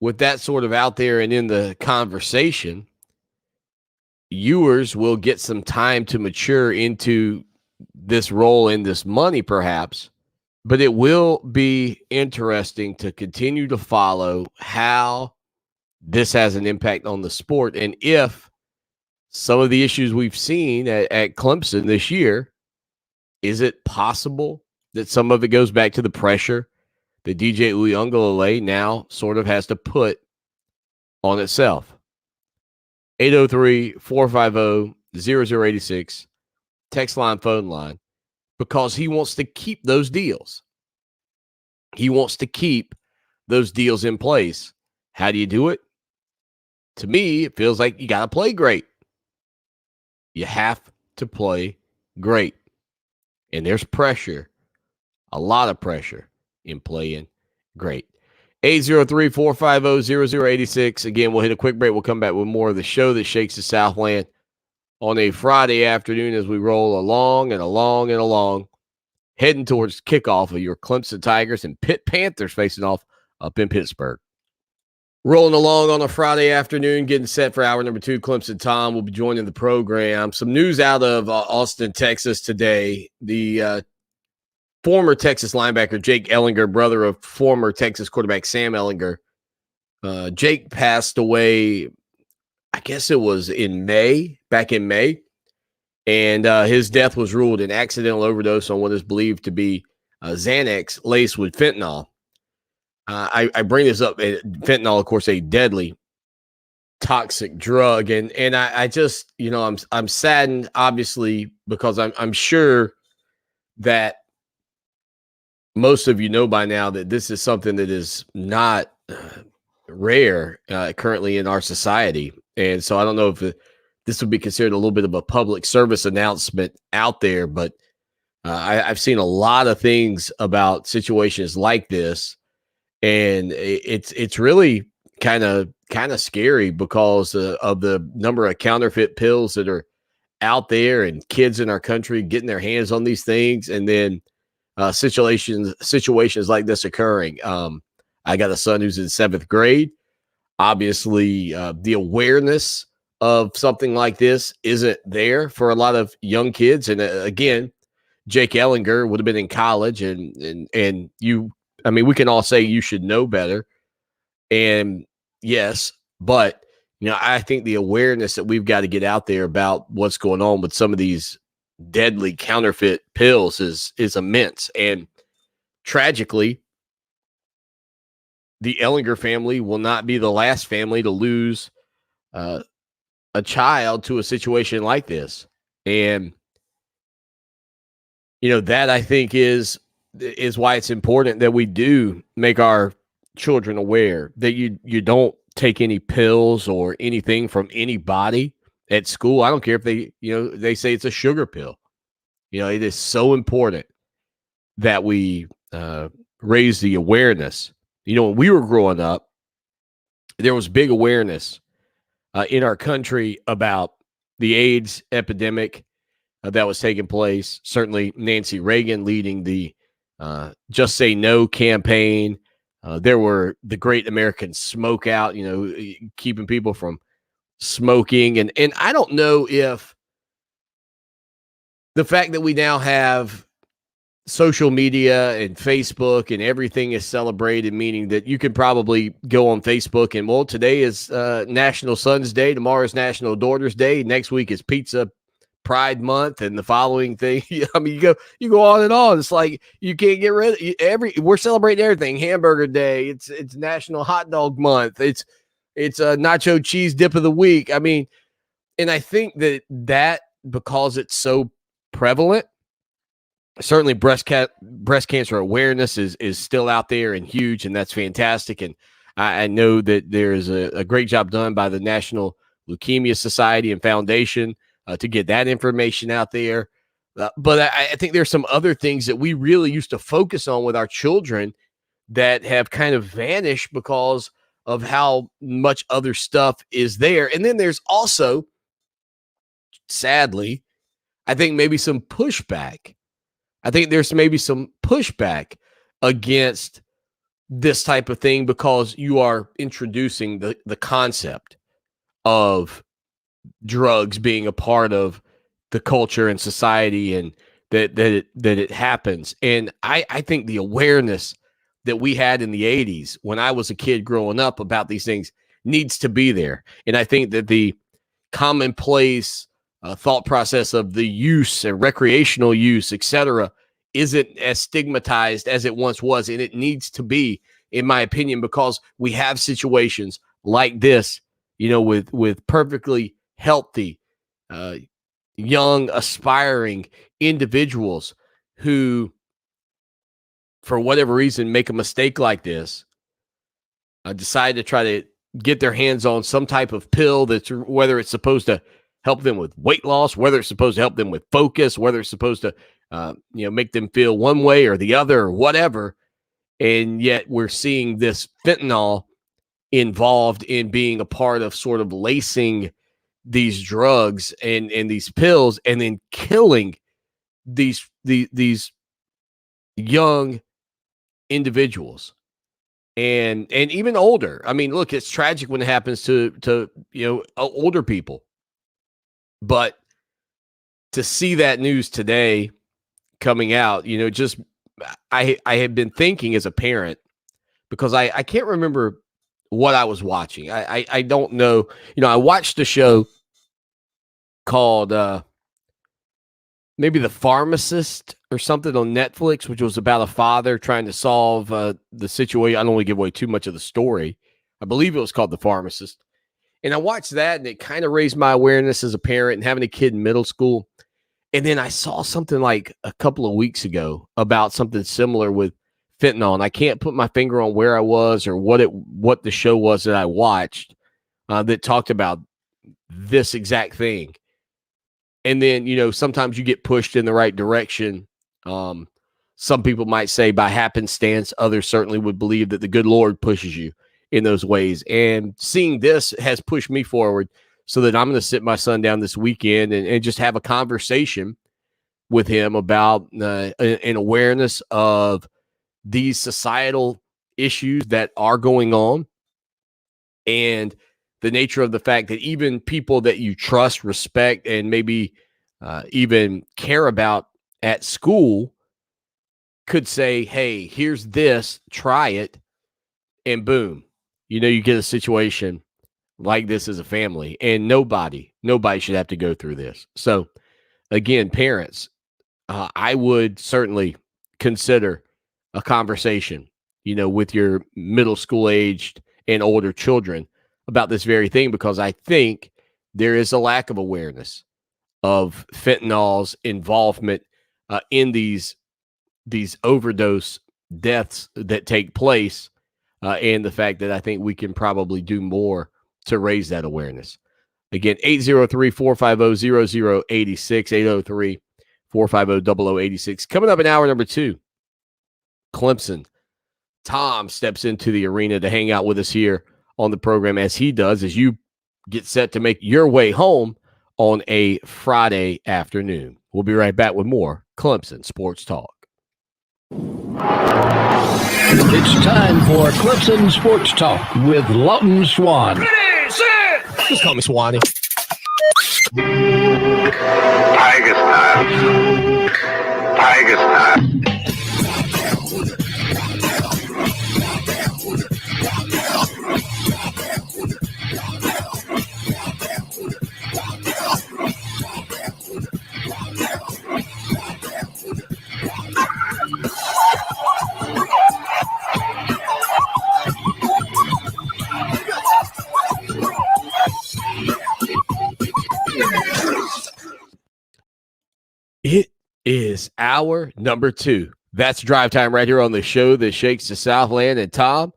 with that sort of out there and in the conversation, Ewers will get some time to mature into this role and this money, perhaps. But it will be interesting to continue to follow how this has an impact on the sport, and if some of the issues we've seen at Clemson this year, is it possible that some of it goes back to the pressure that DJ Uiagalelei now sort of has to put on itself? 803-450-0086, text line, phone line, because he wants to keep those deals. He wants to keep those deals in place. How do you do it? to me, it feels like you got to play great. You have to play great. And there's pressure, a lot of pressure in playing great. 803-450-0086. Again, we'll hit a quick break. We'll come back with more of the show that shakes the Southland on a Friday afternoon as we roll along and along and along, heading towards kickoff of your Clemson Tigers and Pitt Panthers facing off up in Pittsburgh. Rolling along on a Friday afternoon, getting set for hour number 2. Clemson Tom will be joining the program. Some news out of Austin, Texas today. The former Texas linebacker Jake Ellinger, brother of former Texas quarterback Sam Ellinger. Jake passed away, I guess it was back in May. And his death was ruled an accidental overdose on what is believed to be Xanax laced with fentanyl. I bring this up. Fentanyl, of course, a deadly, toxic drug, and I just, I'm saddened, obviously, because I'm sure that most of you know by now that this is something that is not rare currently in our society, and so I don't know if this would be considered a little bit of a public service announcement out there, but I've seen a lot of things about situations like this. And it's really kind of scary because of the number of counterfeit pills that are out there and kids in our country getting their hands on these things, and then situations like this occurring. I got a son who's in 7th grade. Obviously, the awareness of something like this isn't there for a lot of young kids. And again, Jake Ellinger would have been in college, and you. I mean, we can all say you should know better. And yes, but, I think the awareness that we've got to get out there about what's going on with some of these deadly counterfeit pills is immense. And tragically, the Ellinger family will not be the last family to lose a child to a situation like this. And, that I think is why it's important that we do make our children aware that you don't take any pills or anything from anybody at school. I don't care if they say it's a sugar pill. It is so important that we raise the awareness. When we were growing up, there was big awareness in our country about the AIDS epidemic that was taking place. Certainly Nancy Reagan leading the Just Say No campaign. There were the Great American Smoke Out, keeping people from smoking. And I don't know if the fact that we now have social media and Facebook and everything is celebrated, meaning that you can probably go on Facebook and, well, today is National Sons Day, tomorrow is National Daughters Day, next week is Pizza Pride Month, and the following thing. I mean, you go on and on. It's like you can't get rid of we're celebrating everything. Hamburger Day. It's National Hot Dog Month. It's a nacho cheese dip of the week. I mean, and I think that because it's so prevalent, certainly breast cancer awareness is still out there and huge, and that's fantastic. And I know that there is a great job done by the National Leukemia Society and Foundation to get that information out there. But I think there's some other things that we really used to focus on with our children that have kind of vanished because of how much other stuff is there. And then there's also, sadly, I think maybe some pushback. I think there's maybe some pushback against this type of thing because you are introducing the concept of drugs being a part of the culture and society, and that it happens. And I think the awareness that we had in the 80s when I was a kid growing up about these things needs to be there. And I think that the commonplace thought process of the use and recreational use, etc., isn't as stigmatized as it once was. And it needs to be, in my opinion, because we have situations like this, with perfectly healthy, young, aspiring individuals who, for whatever reason, make a mistake like this, decide to try to get their hands on some type of pill that's whether it's supposed to help them with weight loss, whether it's supposed to help them with focus, whether it's supposed to, make them feel one way or the other or whatever. And yet we're seeing this fentanyl involved in being a part of sort of lacing these drugs and these pills and then killing these young individuals and even older. I mean, look, it's tragic when it happens to older people. But to see that news today coming out, just I have been thinking as a parent because I can't remember what I was watching. I don't know. I watched a show called maybe The Pharmacist or something on Netflix, which was about a father trying to solve the situation. I don't want to give away too much of the story. I believe it was called The Pharmacist. And I watched that, and it kind of raised my awareness as a parent and having a kid in middle school. And then I saw something like a couple of weeks ago about something similar with fentanyl, and I can't put my finger on where I was or what the show was that I watched that talked about this exact thing. And then, sometimes you get pushed in the right direction. Some people might say by happenstance, others certainly would believe that the good Lord pushes you in those ways. And seeing this has pushed me forward so that I'm going to sit my son down this weekend and just have a conversation with him about an awareness of these societal issues that are going on and the nature of the fact that even people that you trust, respect, and maybe even care about at school could say, hey, here's this, try it, and boom, you get a situation like this as a family, and nobody should have to go through this. So again, parents, I would certainly consider a conversation, with your middle school aged and older children about this very thing, because I think there is a lack of awareness of fentanyl's involvement in these overdose deaths that take place, and the fact that I think we can probably do more to raise that awareness. Again, 803-450-0086, 803-450-0086. Coming up in hour number 2, Clemson. Tom steps into the arena to hang out with us here on the program, as he does as you get set to make your way home on a Friday afternoon. We'll be right back with more Clemson Sports Talk. It's time for Clemson Sports Talk with Lawton Swan. Ready, set! Just call me Swanee. Tiger style. Tiger style. It is hour number 2. That's drive time right here on the show that shakes the Southland. And Tom,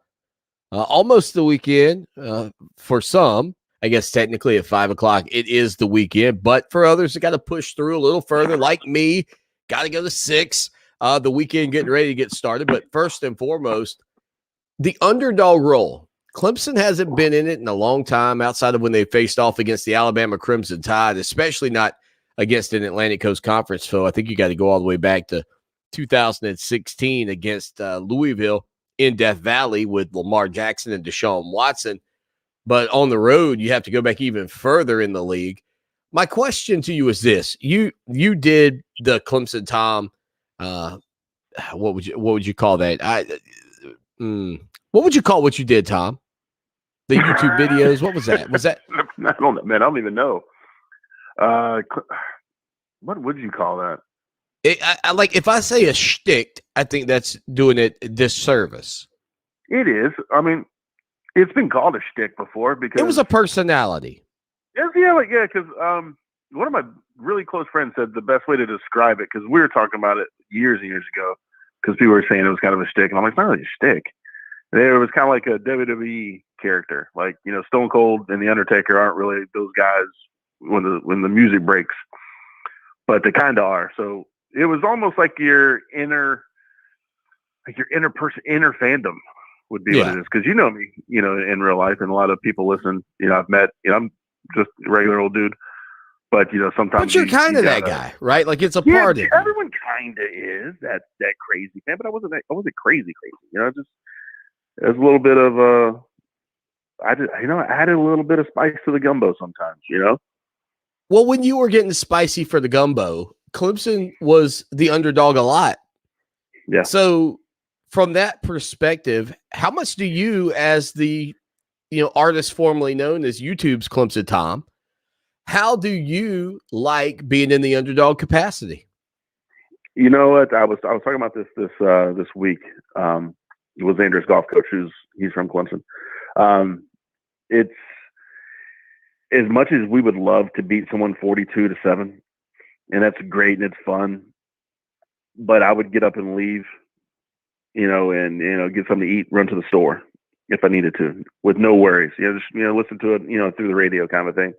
almost the weekend for some. I guess technically at 5 o'clock, it is the weekend. But for others, they got to push through a little further, like me. Got to go to 6. The weekend getting ready to get started. But first and foremost, the underdog role. Clemson hasn't been in it in a long time outside of when they faced off against the Alabama Crimson Tide, especially not against an Atlantic Coast Conference foe. I think you got to go all the way back to 2016 against Louisville in Death Valley with Lamar Jackson and Deshaun Watson. But on the road, you have to go back even further in the league. My question to you is this. You did the Clemson Tom, what would you call that? What would you call what you did, Tom? The YouTube videos? What was that? Was that? I don't even know. What would you call that? I like, if I say a shtick, I think that's doing it a disservice. It is. I mean, it's been called a shtick before because it was a personality. Because one of my really close friends said the best way to describe it, because we were talking about it years and years ago, because people were saying it was kind of a shtick, and I'm like, it's not really a shtick. It was kind of like a WWE character. Like, Stone Cold and The Undertaker aren't really those guys when the music breaks, but they kind of are. So it was almost like your inner fandom would be what it is. Because you know me, in real life, and a lot of people listen. I've met. I'm just a regular old dude. But sometimes. But you're kind of that guy, right? Like it's a part of you. Everyone kind of is that crazy fan, but I wasn't crazy. Just it was a little bit of I added a little bit of spice to the gumbo sometimes. Well, when you were getting spicy for the gumbo, Clemson was the underdog a lot. Yeah. So from that perspective, how much do you, as the artist formerly known as YouTube's Clemson Tom, how do you like being in the underdog capacity? You know what? I was talking about this week. It was Andrew's golf coach, he's from Clemson. It's as much as we would love to beat someone 42-7, and that's great and it's fun. But I would get up and leave, and get something to eat, run to the store if I needed to, with no worries. Just listen to it, through the radio kind of thing.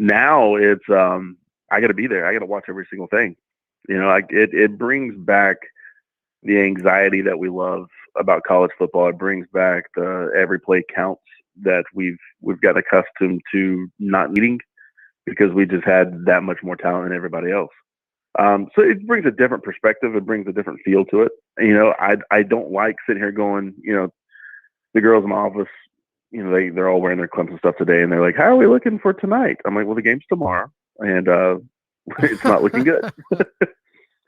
Now it's I got to be there. I got to watch every single thing. It brings back the anxiety that we love about college football. It brings back the every play counts that we've got accustomed to not needing because we just had that much more talent than everybody else. So it brings a different perspective. It brings a different feel to it. I don't like sitting here going, the girls in my office, they're all wearing their Clemson stuff today, and they're like, "How are we looking for tonight?" I'm like, "Well, the game's tomorrow, and it's not looking good."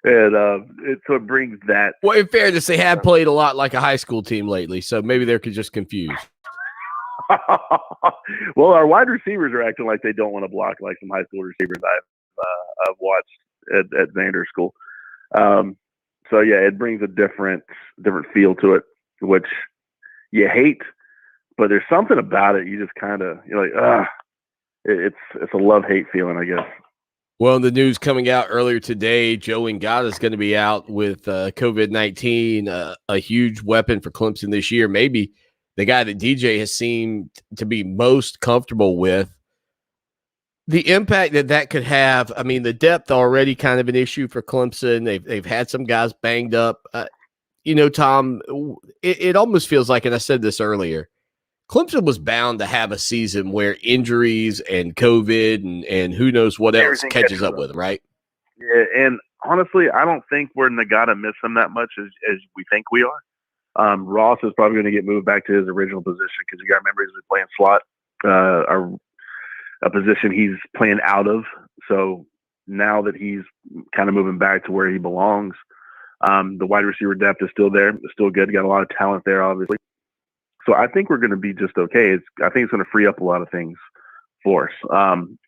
And so it brings that. Well, in fairness, they have played a lot like a high school team lately, so maybe they're just confused. Well, our wide receivers are acting like they don't want to block like some high school receivers I've watched at Xander School. So yeah, it brings a different feel to it, which you hate. But there's something about it. You just you're like, it's a love-hate feeling, I guess. Well, the news coming out earlier today, Joe Ngata is going to be out with COVID-19, a huge weapon for Clemson this year. Maybe the guy that DJ has seemed to be most comfortable with. The impact that could have, I mean, the depth already kind of an issue for Clemson. They've had some guys banged up. Tom, it almost feels like, and I said this earlier, Clemson was bound to have a season where injuries and COVID and who knows what else catches up with them, right? Yeah, and honestly, I don't think we're going to miss him that much as we think we are. Ross is probably going to get moved back to his original position because you got to remember he's been playing slot, a position he's playing out of. So now that he's kind of moving back to where he belongs, the wide receiver depth is still there. It's still good. Got a lot of talent there, obviously. So I think we're going to be just okay. I think it's going to free up a lot of things for us,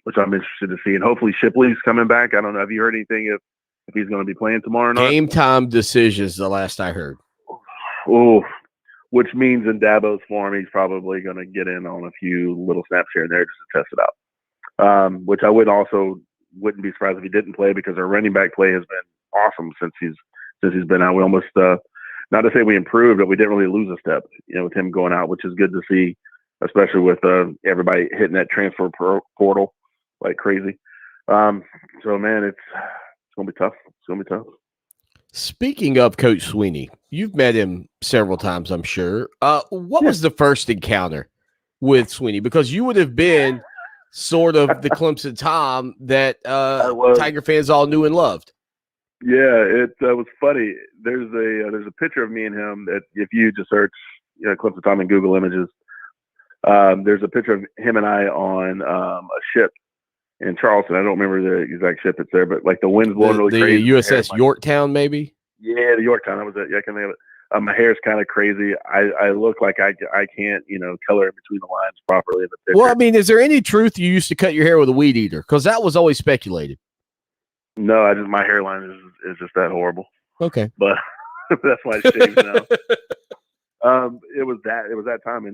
which I'm interested to see. And hopefully Shipley's coming back. I don't know. Have you heard anything if he's going to be playing tomorrow or not? Game time decisions, the last I heard. Oh, which means in Dabo's form, he's probably going to get in on a few little snaps here and there just to test it out. Which I wouldn't be surprised if he didn't play because our running back play has been awesome since he's been out. We almost not to say we improved, but we didn't really lose a step, with him going out, which is good to see, especially with everybody hitting that transfer portal like crazy. So man, it's going to be tough. It's going to be tough. Speaking of Coach Sweeney, you've met him several times, I'm sure. What was the first encounter with Sweeney? Because you would have been sort of the Clemson Tom that Tiger fans all knew and loved. Yeah, it was funny. There's a picture of me and him that if you just search Clemson Tom in Google Images, there's a picture of him and I on a ship in Charleston. I don't remember the exact ship that's there, but like the wind's blowing really crazy. The USS Yorktown, maybe? Yeah, the Yorktown. That was it. Yeah, I can think of it. My hair's kind of crazy. I look like I can't, color between the lines properly in the picture. Well, I mean, is there any truth you used to cut your hair with a weed eater? Because that was always speculated. No, my hairline is just that horrible. Okay, but that's why I shaved now. It was that time,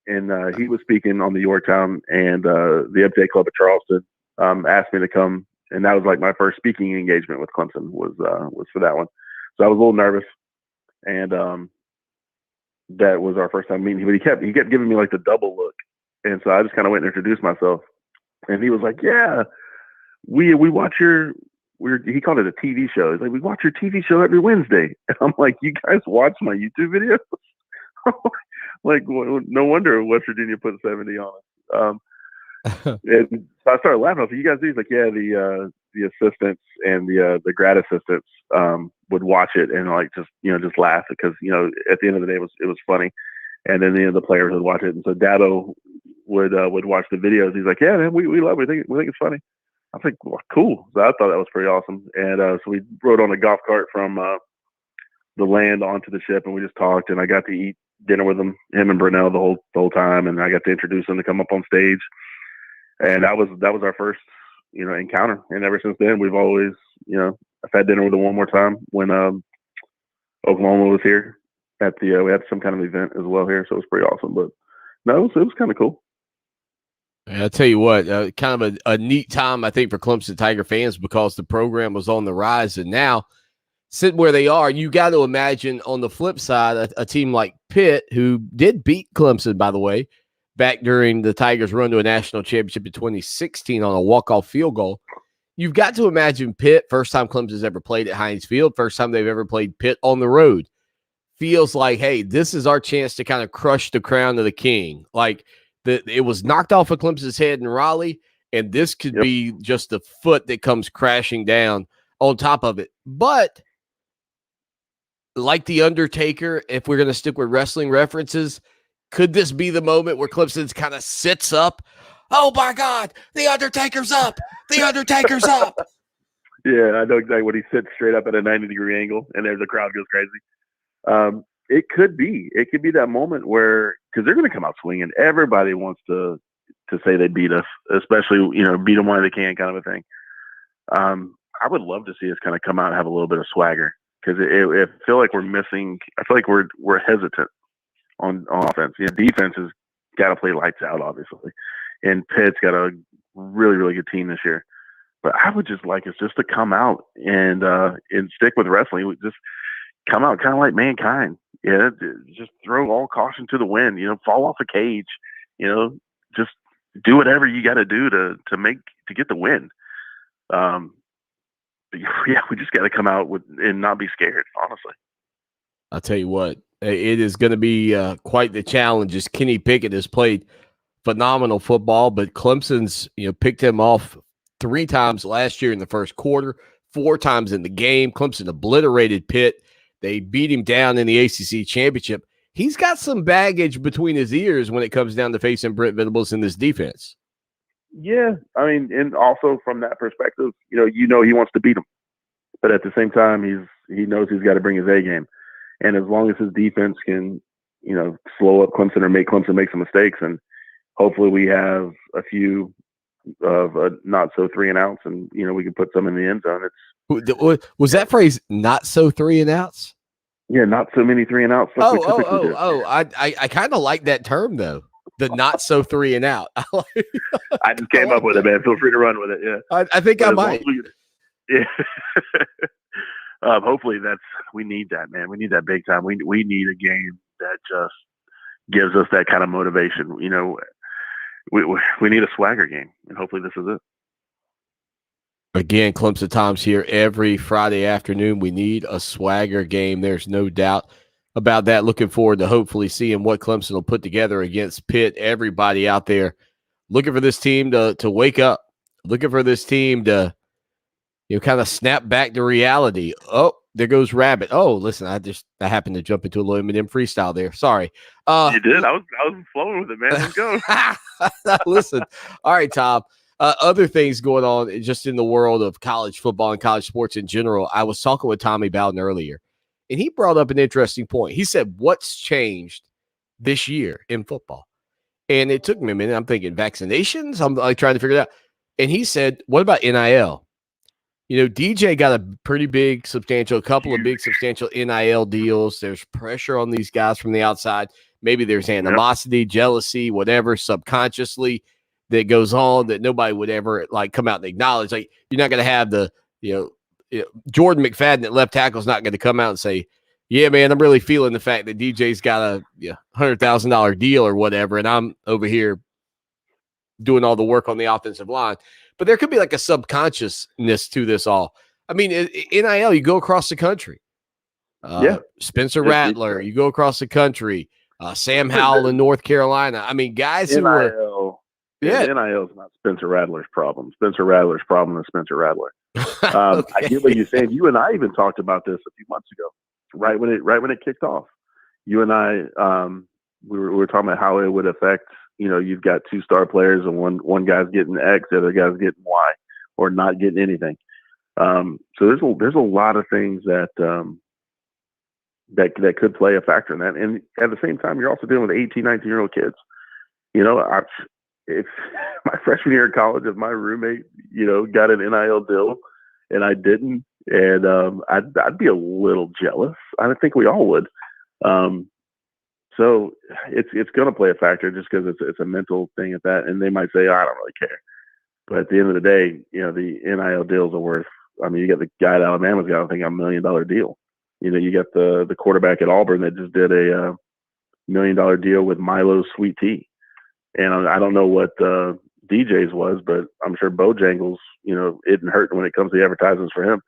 and he was speaking on the Yorktown, and the Update Club of Charleston asked me to come, and that was like my first speaking engagement with Clemson was for that one. So I was a little nervous, and that was our first time meeting him. But he kept giving me like the double look, and so I just kind of went and introduced myself, and he was like, "Yeah, we watch your." He called it a TV show. He's like, "We watch your TV show every Wednesday," and I'm like, "You guys watch my YouTube videos?" Like, well, no wonder West Virginia put 70 on us. And so I started laughing. I was like, "You guys do?" He's like, "Yeah, the assistants and the grad assistants would watch it and like just laugh because at the end of the day it was funny, and then the players would watch it, and so Dabo would watch the videos. He's like, "Yeah, man, we love it. We think it's funny." I was like, well, "Cool." So I thought that was pretty awesome, and so we rode on a golf cart from the land onto the ship, and we just talked, and I got to eat dinner with him and Brunell the whole time, and I got to introduce him to come up on stage, and that was our first encounter, and ever since then we've always I've had dinner with him one more time when Oklahoma was here at the we had some kind of event as well here, so it was pretty awesome. But no, it was kind of cool. Yeah, I'll tell you what, kind of a neat time, I think, for Clemson Tiger fans because the program was on the rise, and now sitting where they are, you got to imagine on the flip side, a team like Pitt, who did beat Clemson, by the way, back during the Tigers' run to a national championship in 2016 on a walk-off field goal. You've got to imagine Pitt, first time Clemson's ever played at Heinz Field, first time they've ever played Pitt on the road. Feels like, hey, this is our chance to kind of crush the crown of the king. Like, it was knocked off of Clemson's head in Raleigh, and this could be just the foot that comes crashing down on top of it. But like The Undertaker, if we're going to stick with wrestling references, could this be the moment where Clemson kind of sits up? Oh, my God, The Undertaker's up. The Undertaker's up. Yeah, I know exactly when he sits straight up at a 90-degree angle, and the crowd goes crazy. It could be. It could be that moment where, because they're going to come out swinging. Everybody wants to say they beat us, especially, beat them while they can kind of a thing. I would love to see us kind of come out and have a little bit of swagger. Because I feel like we're missing. I feel like we're hesitant on offense. Defense has got to play lights out, obviously, and Pitt's got a really, really good team this year. But I would just like us just to come out and stick with wrestling. We just come out kind of like Mankind. Yeah, just throw all caution to the wind. Fall off a cage. Just do whatever you got to do to get the win. Yeah, we just got to come out and not be scared, honestly. I'll tell you what, it is going to be quite the challenge as Kenny Pickett has played phenomenal football, but Clemson's picked him off 3 times last year in the first quarter, 4 times in the game. Clemson obliterated Pitt. They beat him down in the ACC championship. He's got some baggage between his ears when it comes down to facing Brent Venables in this defense. Yeah, I mean, and also from that perspective, he wants to beat him, but at the same time, he knows he's got to bring his A game, and as long as his defense can, slow up Clemson or make Clemson make some mistakes, and hopefully we have a few of not so 3 and outs, and we can put some in the end zone. Was that phrase "not so 3 and outs"? Yeah, not so many 3 and outs. I kind of like that term though. The not so 3 and out. I just came up with it, man. Feel free to run with it. Yeah, I think I might. Yeah. Hopefully we need that, man. We need that big time. We need a game that just gives us that kind of motivation. We need a swagger game, and hopefully this is it. Again, Clemson Times here every Friday afternoon. We need a swagger game. There's no doubt about that. Looking forward to hopefully seeing what Clemson will put together against Pitt. Everybody out there looking for this team to wake up, looking for this team to kind of snap back to reality. Oh, there goes Rabbit. Oh, listen, I happened to jump into a little Eminem freestyle there. Sorry. You did. I was flowing with it, man. Let's go. Listen. All right, Tom. Other things going on just in the world of college football and college sports in general. I was talking with Tommy Bowden earlier, and he brought up an interesting point. He said, what's changed this year in football? And it took me a minute. I'm thinking vaccinations. I'm like trying to figure it out. And he said, what about NIL? DJ got a pretty big, couple of big, substantial NIL deals. There's pressure on these guys from the outside. Maybe there's animosity, jealousy, whatever, subconsciously that goes on that nobody would ever come out and acknowledge. Like, you're not going to have the, Jordan McFadden at left tackle is not going to come out and say, Yeah, man, I'm really feeling the fact that DJ's got a $100,000 deal or whatever, and I'm over here doing all the work on the offensive line. But there could be like a subconsciousness to this all. I mean, NIL, you go across the country. Spencer Rattler, you go across the country. Sam Howell in North Carolina. I mean, guys who were NIL is not Spencer Rattler's problem. Spencer Rattler's problem is Spencer Rattler. Okay. I get what you're saying. You and I even talked about this a few months ago, right when it kicked off. You and I, we were talking about how it would affect. You've got 2 star players, and one guy's getting X, the other guy's getting Y, or not getting anything. So there's a lot of things that could play a factor in that. And at the same time, you're also dealing with 18, 19-year-old kids. It's my freshman year of college, if my roommate, got an NIL deal and I didn't, and I'd be a little jealous. I think we all would. So it's going to play a factor just because it's a mental thing at that. And they might say, I don't really care. But at the end of the day, the NIL deals are worth. I mean, you got the guy at Alabama's got, I think, $1 million deal. You got the quarterback at Auburn that just did a $1 million deal with Milo's Sweet Tea. And I don't know what DJ's was, but I'm sure Bojangles, isn't hurting when it comes to the advertisements for him.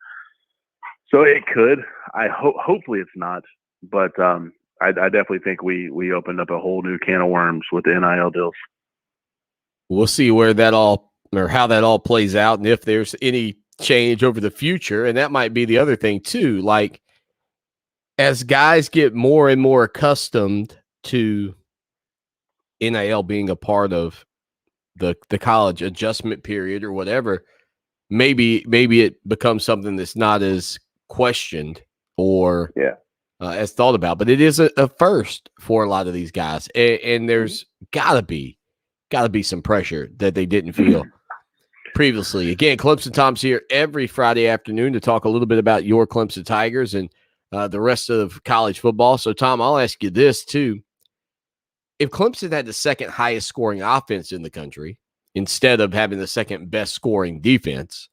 So it could. Hopefully it's not. But I definitely think we opened up a whole new can of worms with the NIL deals. We'll see where that all or how that all plays out, and if there's any change over the future. And that might be the other thing too. Like, as guys get more and more accustomed to NIL being a part of the college adjustment period or whatever, maybe it becomes something that's not as questioned or as thought about. But it is a first for a lot of these guys, and there's gotta be some pressure that they didn't feel previously. Again, Clemson Tom's here every Friday afternoon to talk a little bit about your Clemson Tigers and the rest of college football. So, Tom, I'll ask you this too. If Clemson had the second highest scoring offense in the country instead of having the second best scoring defense,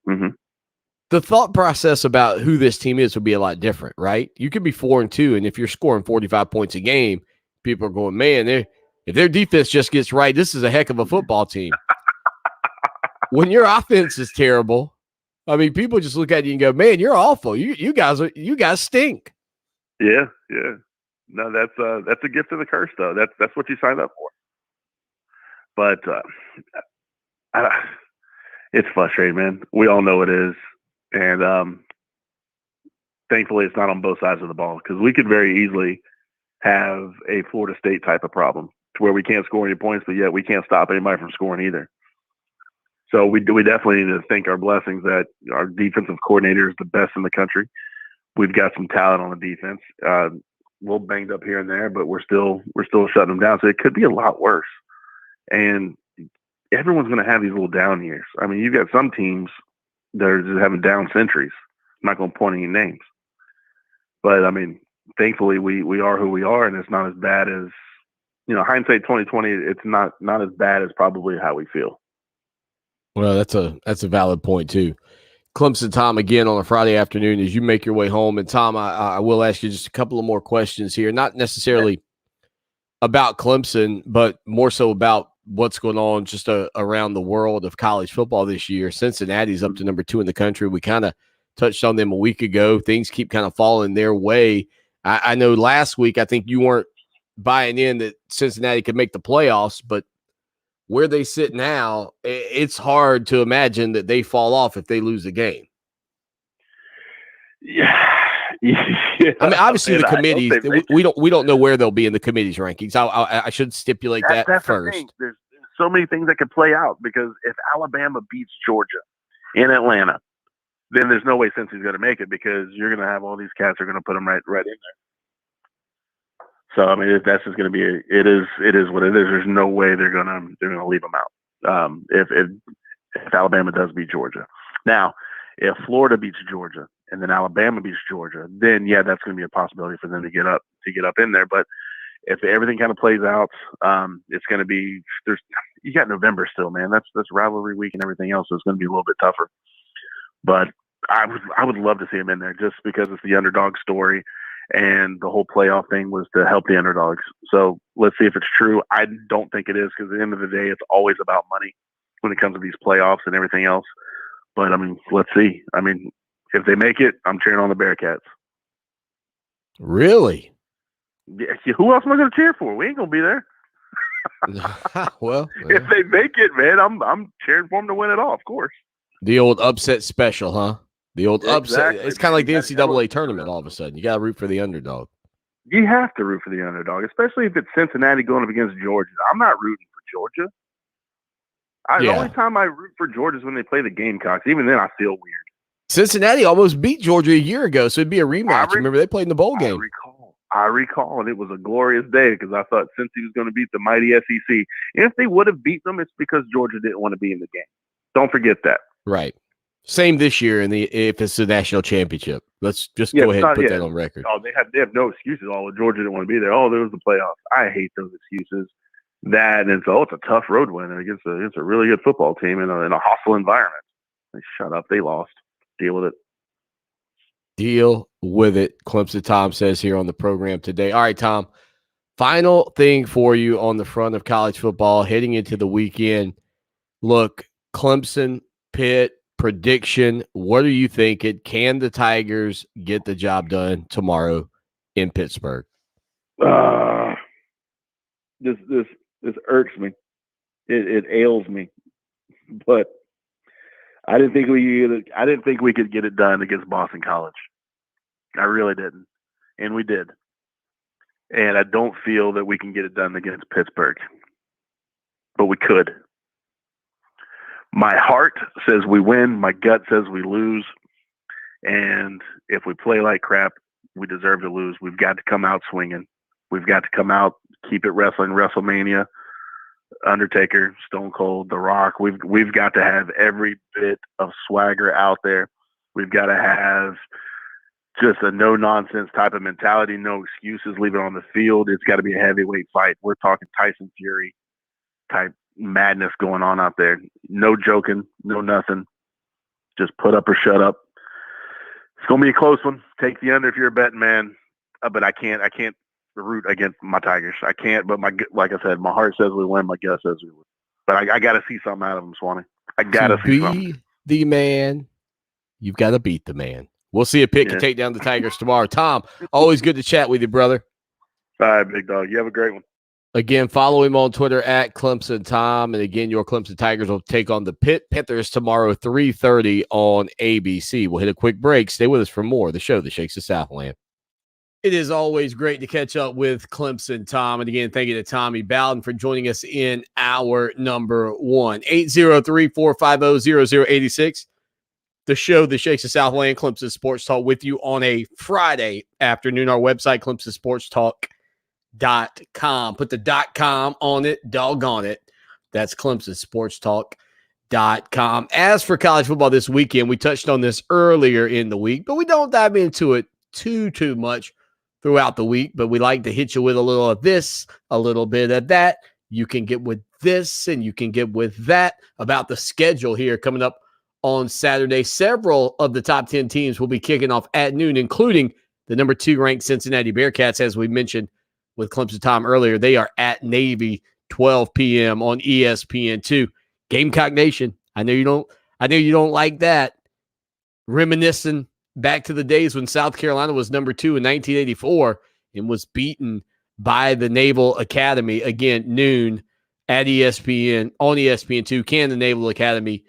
the thought process about who this team is would be a lot different, right? You could be 4-2, and if you're scoring 45 points a game, people are going, man, if their defense just gets right, this is a heck of a football team. When your offense is terrible, I mean, people just look at you and go, man, you're awful. You guys stink. Yeah. No, that's a gift and a curse, though. That's what you signed up for. But it's frustrating, man. We all know it is, and thankfully, it's not on both sides of the ball, because we could very easily have a Florida State type of problem to where we can't score any points, but yet we can't stop anybody from scoring either. So we definitely need to thank our blessings that our defensive coordinator is the best in the country. We've got some talent on the defense. A little banged up here and there, but we're still shutting them down. So it could be a lot worse. And everyone's going to have these little down years. I mean, you've got some teams that are just having down centuries. I'm not going to point any names. But, I mean, thankfully we are who we are, and it's not as bad as, hindsight 2020, it's not as bad as probably how we feel. Well, that's a valid point too. Clemson Tom again on a Friday afternoon as you make your way home. And Tom, I will ask you just a couple of more questions here, not necessarily about Clemson, but more so about what's going on just around the world of college football this year. Cincinnati's up to number 2 in the country. We kind of touched on them a week ago. Things keep kind of falling their way. I know last week I think you weren't buying in that Cincinnati could make the playoffs, but where they sit now, it's hard to imagine that they fall off if they lose a game. Yeah. I mean, obviously the committees, we don't know where they'll be in the committee's rankings. I should stipulate that first. There's so many things that could play out, because if Alabama beats Georgia in Atlanta, then there's no way Cincy's going to make it, because you're going to have all these cats are going to put them right in there. So I mean, that's just going to be it is what it is. There's no way they're going to leave them out. If Alabama does beat Georgia, now if Florida beats Georgia and then Alabama beats Georgia, then that's going to be a possibility for them to get up in there. But if everything kind of plays out, it's going to be you got November still, man. That's rivalry week and everything else, so it's going to be a little bit tougher. But I would love to see them in there, just because it's the underdog story. and the whole playoff thing was to help the underdogs. So let's see if it's true. I don't think it is, because at the end of the day, it's always about money when it comes to these playoffs and everything else. But, I mean, let's see. I mean, if they make it, I'm cheering on the Bearcats. Really? Yeah, who else am I going to cheer for? We ain't going to be there. Well, if they make it, man, I'm cheering for them to win it all, of course. The old upset special, huh? The old upset. Exactly, It's kind of like the man. NCAA tournament all of a sudden. You got to root for the underdog. You have to root for the underdog, especially if it's Cincinnati going up against Georgia. I'm not rooting for Georgia. The only time I root for Georgia is when they play the Gamecocks. Even then, I feel weird. Cincinnati almost beat Georgia a year ago, so it'd be a rematch. Remember, they played in the bowl game. I recall, and it was a glorious day because I thought Cincy was going to beat the mighty SEC. And if they would have beat them, it's because Georgia didn't want to be in the game. Don't forget that. Right. Same this year if it's the national championship. Let's just go ahead and put that on record. Oh, they have no excuses. Oh, Georgia didn't want to be there. Oh, there was the playoffs. I hate those excuses. That and it's a tough road win against a really good football team in a hostile environment. They shut up. They lost. Deal with it. Deal with it, Clemson Tom says here on the program today. All right, Tom, final thing for you on the front of college football heading into the weekend. Look, Clemson Pit Prediction. What are you thinking? Can the Tigers get the job done tomorrow in Pittsburgh? This irks me. It ails me, but I didn't think we could get it done against Boston College. I really didn't, and we did. And I don't feel that we can get it done against Pittsburgh, but we could. My heart says we win. My gut says we lose. And if we play like crap, we deserve to lose. We've got to come out swinging. We've got to come out, keep it wrestling, WrestleMania, Undertaker, Stone Cold, The Rock. We've got to have every bit of swagger out there. We've got to have just a no-nonsense type of mentality, no excuses, leave it on the field. It's got to be a heavyweight fight. We're talking Tyson Fury type madness going on out there. No joking, no nothing. Just put up or shut up. It's going to be a close one. Take the under if you're a betting man. But I can't root against my Tigers. I can't, but like I said, my heart says we win, my gut says we win. But I got to see something out of them, Swanee. I got to see something. Be the man. You've got to beat the man. We'll see if Pitt can take down the Tigers tomorrow. Tom, always good to chat with you, brother. All right, big dog. You have a great one. Again, follow him on Twitter at Clemson Tom. And again, your Clemson Tigers will take on the Pitt Panthers tomorrow, 3:30 on ABC. We'll hit a quick break. Stay with us for more of the show that shakes the Southland. It is always great to catch up with Clemson Tom. And again, thank you to Tommy Bowden for joining us in hour number 1. 803-450-0086. The show that shakes the Southland, Clemson Sports Talk, with you on a Friday afternoon. Our website, ClemsonSportsTalk.com. Put the .com on it. Doggone it. That's ClemsonSportsTalk.com. As for college football this weekend, we touched on this earlier in the week, but we don't dive into it too much throughout the week. But we like to hit you with a little of this, a little bit of that. You can get with this and you can get with that about the schedule here coming up on Saturday. Several of the top 10 teams will be kicking off at noon, including the number 2 ranked Cincinnati Bearcats. As we mentioned with Clemson Tom earlier, they are at Navy, 12 p.m. on ESPN2. Gamecock Nation. I know you don't like that. Reminiscing back to the days when South Carolina was number 2 in 1984 and was beaten by the Naval Academy. Again, noon at ESPN on ESPN2. Can the Naval Academy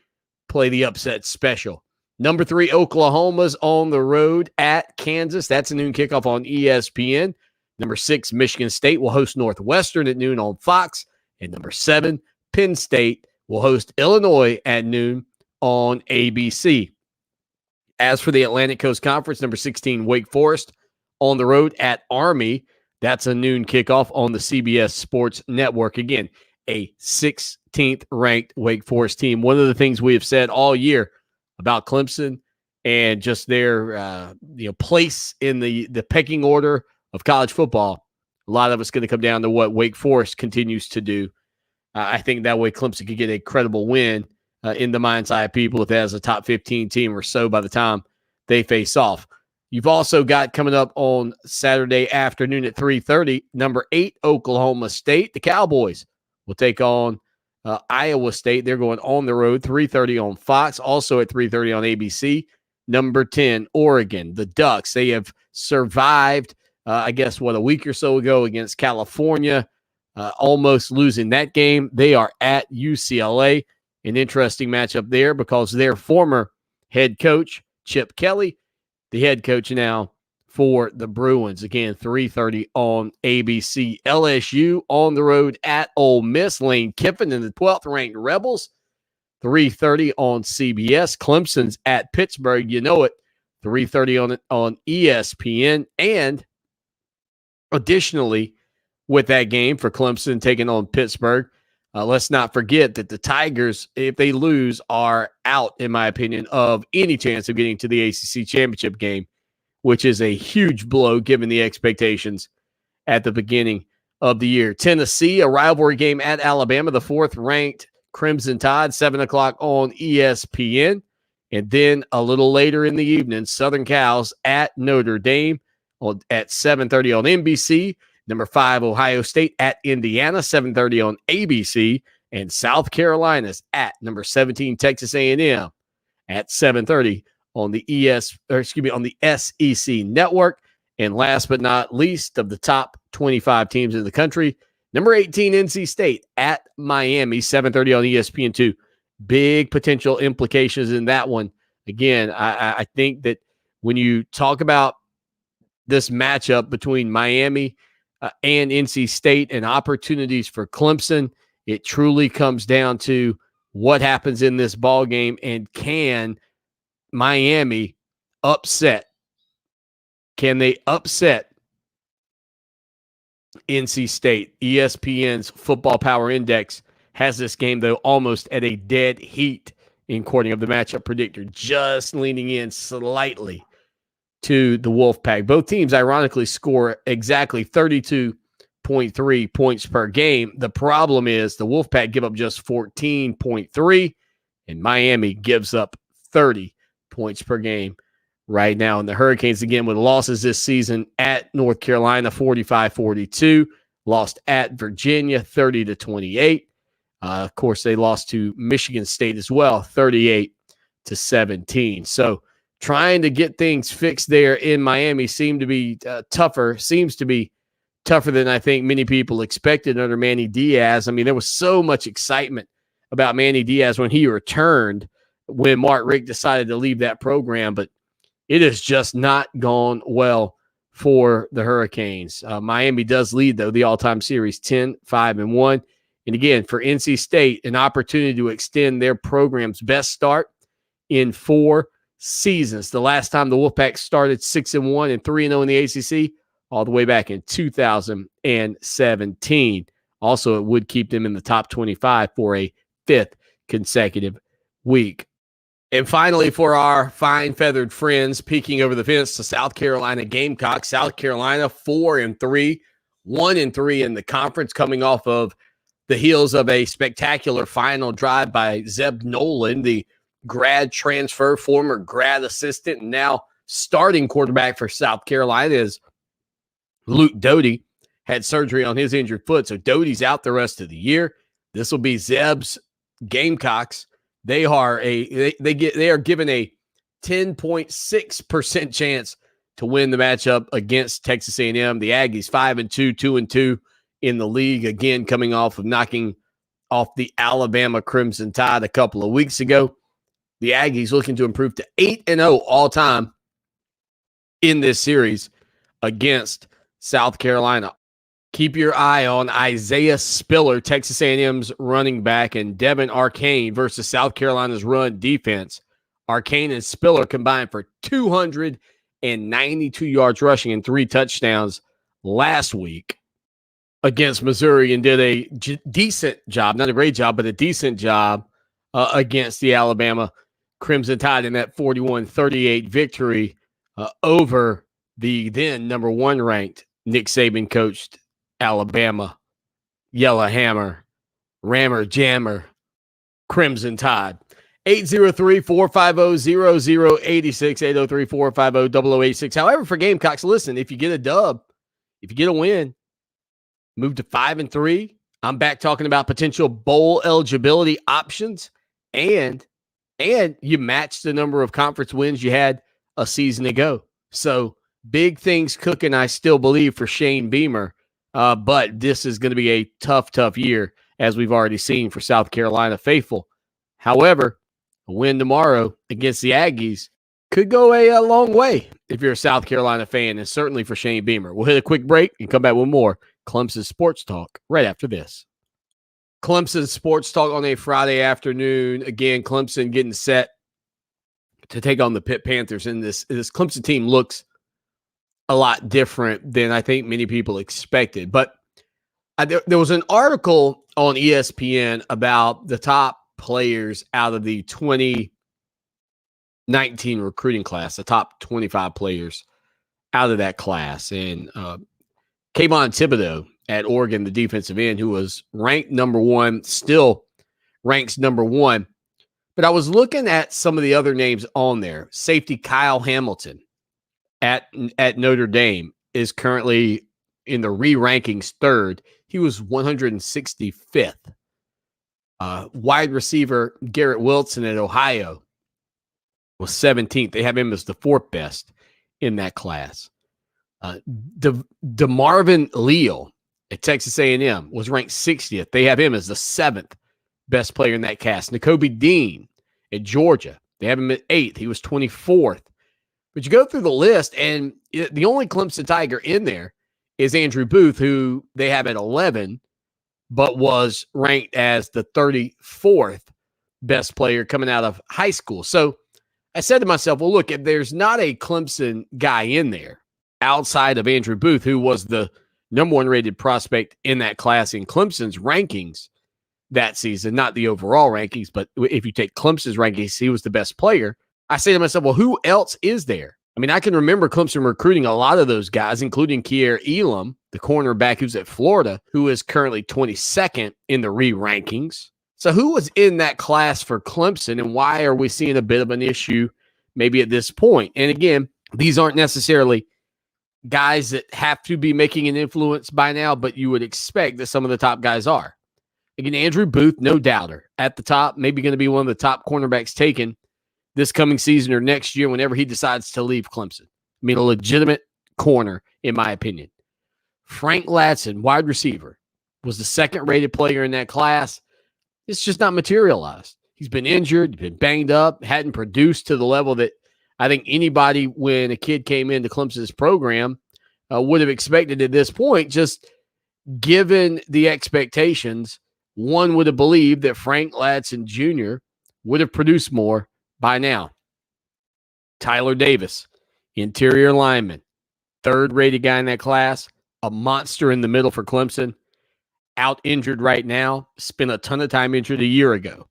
play the upset special? Number 3, Oklahoma's on the road at Kansas. That's a noon kickoff on ESPN. Number 6, Michigan State will host Northwestern at noon on Fox. And number 7, Penn State will host Illinois at noon on ABC. As for the Atlantic Coast Conference, number 16, Wake Forest on the road at Army. That's a noon kickoff on the CBS Sports Network. Again, a 16th ranked Wake Forest team. One of the things we have said all year about Clemson and just their place in the pecking order of college football, a lot of it's going to come down to what Wake Forest continues to do. I think that way Clemson could get a credible win in the mind's eye of people if it has a top 15 team or so by the time they face off. You've also got coming up on Saturday afternoon at 3:30, number 8 Oklahoma State. The Cowboys will take on Iowa State. They're going on the road, 3:30 on Fox, also at 3:30 on ABC. Number 10 Oregon, the Ducks. They have survived, a week or so ago against California, almost losing that game. They are at UCLA. An interesting matchup there because their former head coach, Chip Kelly, the head coach now for the Bruins. Again, 3:30 on ABC. LSU on the road at Ole Miss. Lane Kiffin and the 12th-ranked Rebels. 3:30 on CBS. Clemson's at Pittsburgh. You know it. 3:30 on ESPN. And additionally, with that game for Clemson taking on Pittsburgh, let's not forget that the Tigers, if they lose, are out, in my opinion, of any chance of getting to the ACC championship game, which is a huge blow given the expectations at the beginning of the year. Tennessee, a rivalry game at Alabama, the 4th-ranked Crimson Tide, 7 o'clock on ESPN. And then a little later in the evening, Southern Cal's at Notre Dame at 7:30 on NBC. Number 5, Ohio State at Indiana, 7:30 on ABC, and South Carolina's at number 17, Texas A&M at 7:30 on the on the SEC network. And last but not least, of the top 25 teams in the country, number 18, NC State at Miami, 7:30 on ESPN2. Big potential implications in that one. Again, I think that when you talk about this matchup between Miami and NC State and opportunities for Clemson, it truly comes down to what happens in this ball game, and can Miami upset? Can they upset NC State? ESPN's Football Power Index has this game, though, almost at a dead heat in according of the matchup predictor, just leaning in slightly to the Wolfpack. Both teams, ironically, score exactly 32.3 points per game. The problem is the Wolfpack give up just 14.3, and Miami gives up 30 points per game right now. And the Hurricanes, again, with losses this season at North Carolina, 45-42, lost at Virginia, 30-28. Of course, they lost to Michigan State as well, 38-17. So trying to get things fixed there in Miami seems to be tougher than I think many people expected under Manny Diaz. I mean, there was so much excitement about Manny Diaz when he returned, when Mark Richt decided to leave that program, but it has just not gone well for the Hurricanes. Miami does lead, though, the all-time series 10-5-1. And again, for NC State, an opportunity to extend their program's best start in 4 seasons. The last time the Wolfpack started 6-1 and 3-0 in the ACC, all the way back in 2017. Also, it would keep them in the top 25 for a 5th consecutive week. And finally, for our fine feathered friends peeking over the fence, the South Carolina Gamecocks. South Carolina 4-3, 1-3 in the conference, coming off of the heels of a spectacular final drive by Zeb Nolan, the grad transfer, former grad assistant, and now starting quarterback for South Carolina is Luke Doty. Had surgery on his injured foot, so Doty's out the rest of the year. This will be Zeb's Gamecocks. They are given a 10.6% chance to win the matchup against Texas A&M. The Aggies 5-2, 2-2 in the league, again coming off of knocking off the Alabama Crimson Tide a couple of weeks ago. The Aggies looking to improve to 8-0 all time in this series against South Carolina. Keep your eye on Isaiah Spiller, Texas A&M's running back, and Devin Arcane versus South Carolina's run defense. Arcane and Spiller combined for 292 yards rushing and 3 touchdowns last week against Missouri, and did a decent job, not a great job, but a decent job against the Alabama Crimson Tide in that 41-38 victory over the then number 1 ranked Nick Saban coached Alabama Yellow Hammer, Rammer Jammer, Crimson Tide. 803-450-0086, 803-450-0086. However, for Gamecocks, listen, if you get a dub, if you get a win, move to 5-3. I'm back talking about potential bowl eligibility options, and you match the number of conference wins you had a season ago. So big things cooking, I still believe, for Shane Beamer. But this is going to be a tough year, as we've already seen for South Carolina faithful. However, a win tomorrow against the Aggies could go a long way if you're a South Carolina fan, and certainly for Shane Beamer. We'll hit a quick break and come back with more Clemson Sports Talk right after this. Clemson Sports Talk on a Friday afternoon. Again, Clemson getting set to take on the Pitt Panthers, and this Clemson team looks a lot different than I think many people expected. But there was an article on ESPN about the top players out of the 2019 recruiting class, the top 25 players out of that class. And Kayvon Thibodeau at Oregon, the defensive end, who was ranked number one, still ranks number one. But I was looking at some of the other names on there. Safety Kyle Hamilton at Notre Dame is currently in the re-rankings third. He was 165th. Wide receiver Garrett Wilson at Ohio was 17th. They have him as the fourth best in that class. DeMarvin Leal at Texas A&M was ranked 60th. They have him as the seventh best player in that class. Nakobe Dean at Georgia, they have him at 8th. He was 24th. But you go through the list, and the only Clemson Tiger in there is Andrew Booth, who they have at 11, but was ranked as the 34th best player coming out of high school. So I said to myself, well, look, if there's not a Clemson guy in there outside of Andrew Booth, who was the number one rated prospect in that class in Clemson's rankings that season, not the overall rankings, but if you take Clemson's rankings, he was the best player. I say to myself, well, who else is there? I mean, I can remember Clemson recruiting a lot of those guys, including Kier Elam, the cornerback who's at Florida, who is currently 22nd in the re-rankings. So who was in that class for Clemson, and why are we seeing a bit of an issue maybe at this point? And again, these aren't necessarily guys that have to be making an influence by now, but you would expect that some of the top guys are. Again, Andrew Booth, no doubter, at the top, maybe going to be one of the top cornerbacks taken this coming season or next year whenever he decides to leave Clemson. I mean, a legitimate corner, in my opinion. Frank Ladson, wide receiver, was the second-rated player in that class. It's just not materialized. He's been injured, been banged up, hadn't produced to the level that I think anybody, when a kid came into Clemson's program, would have expected at this point. Just given the expectations, one would have believed that Frank Ladson Jr. would have produced more by now. Tyler Davis, interior lineman, third-rated guy in that class, a monster in the middle for Clemson, out injured right now, spent a ton of time injured a year ago.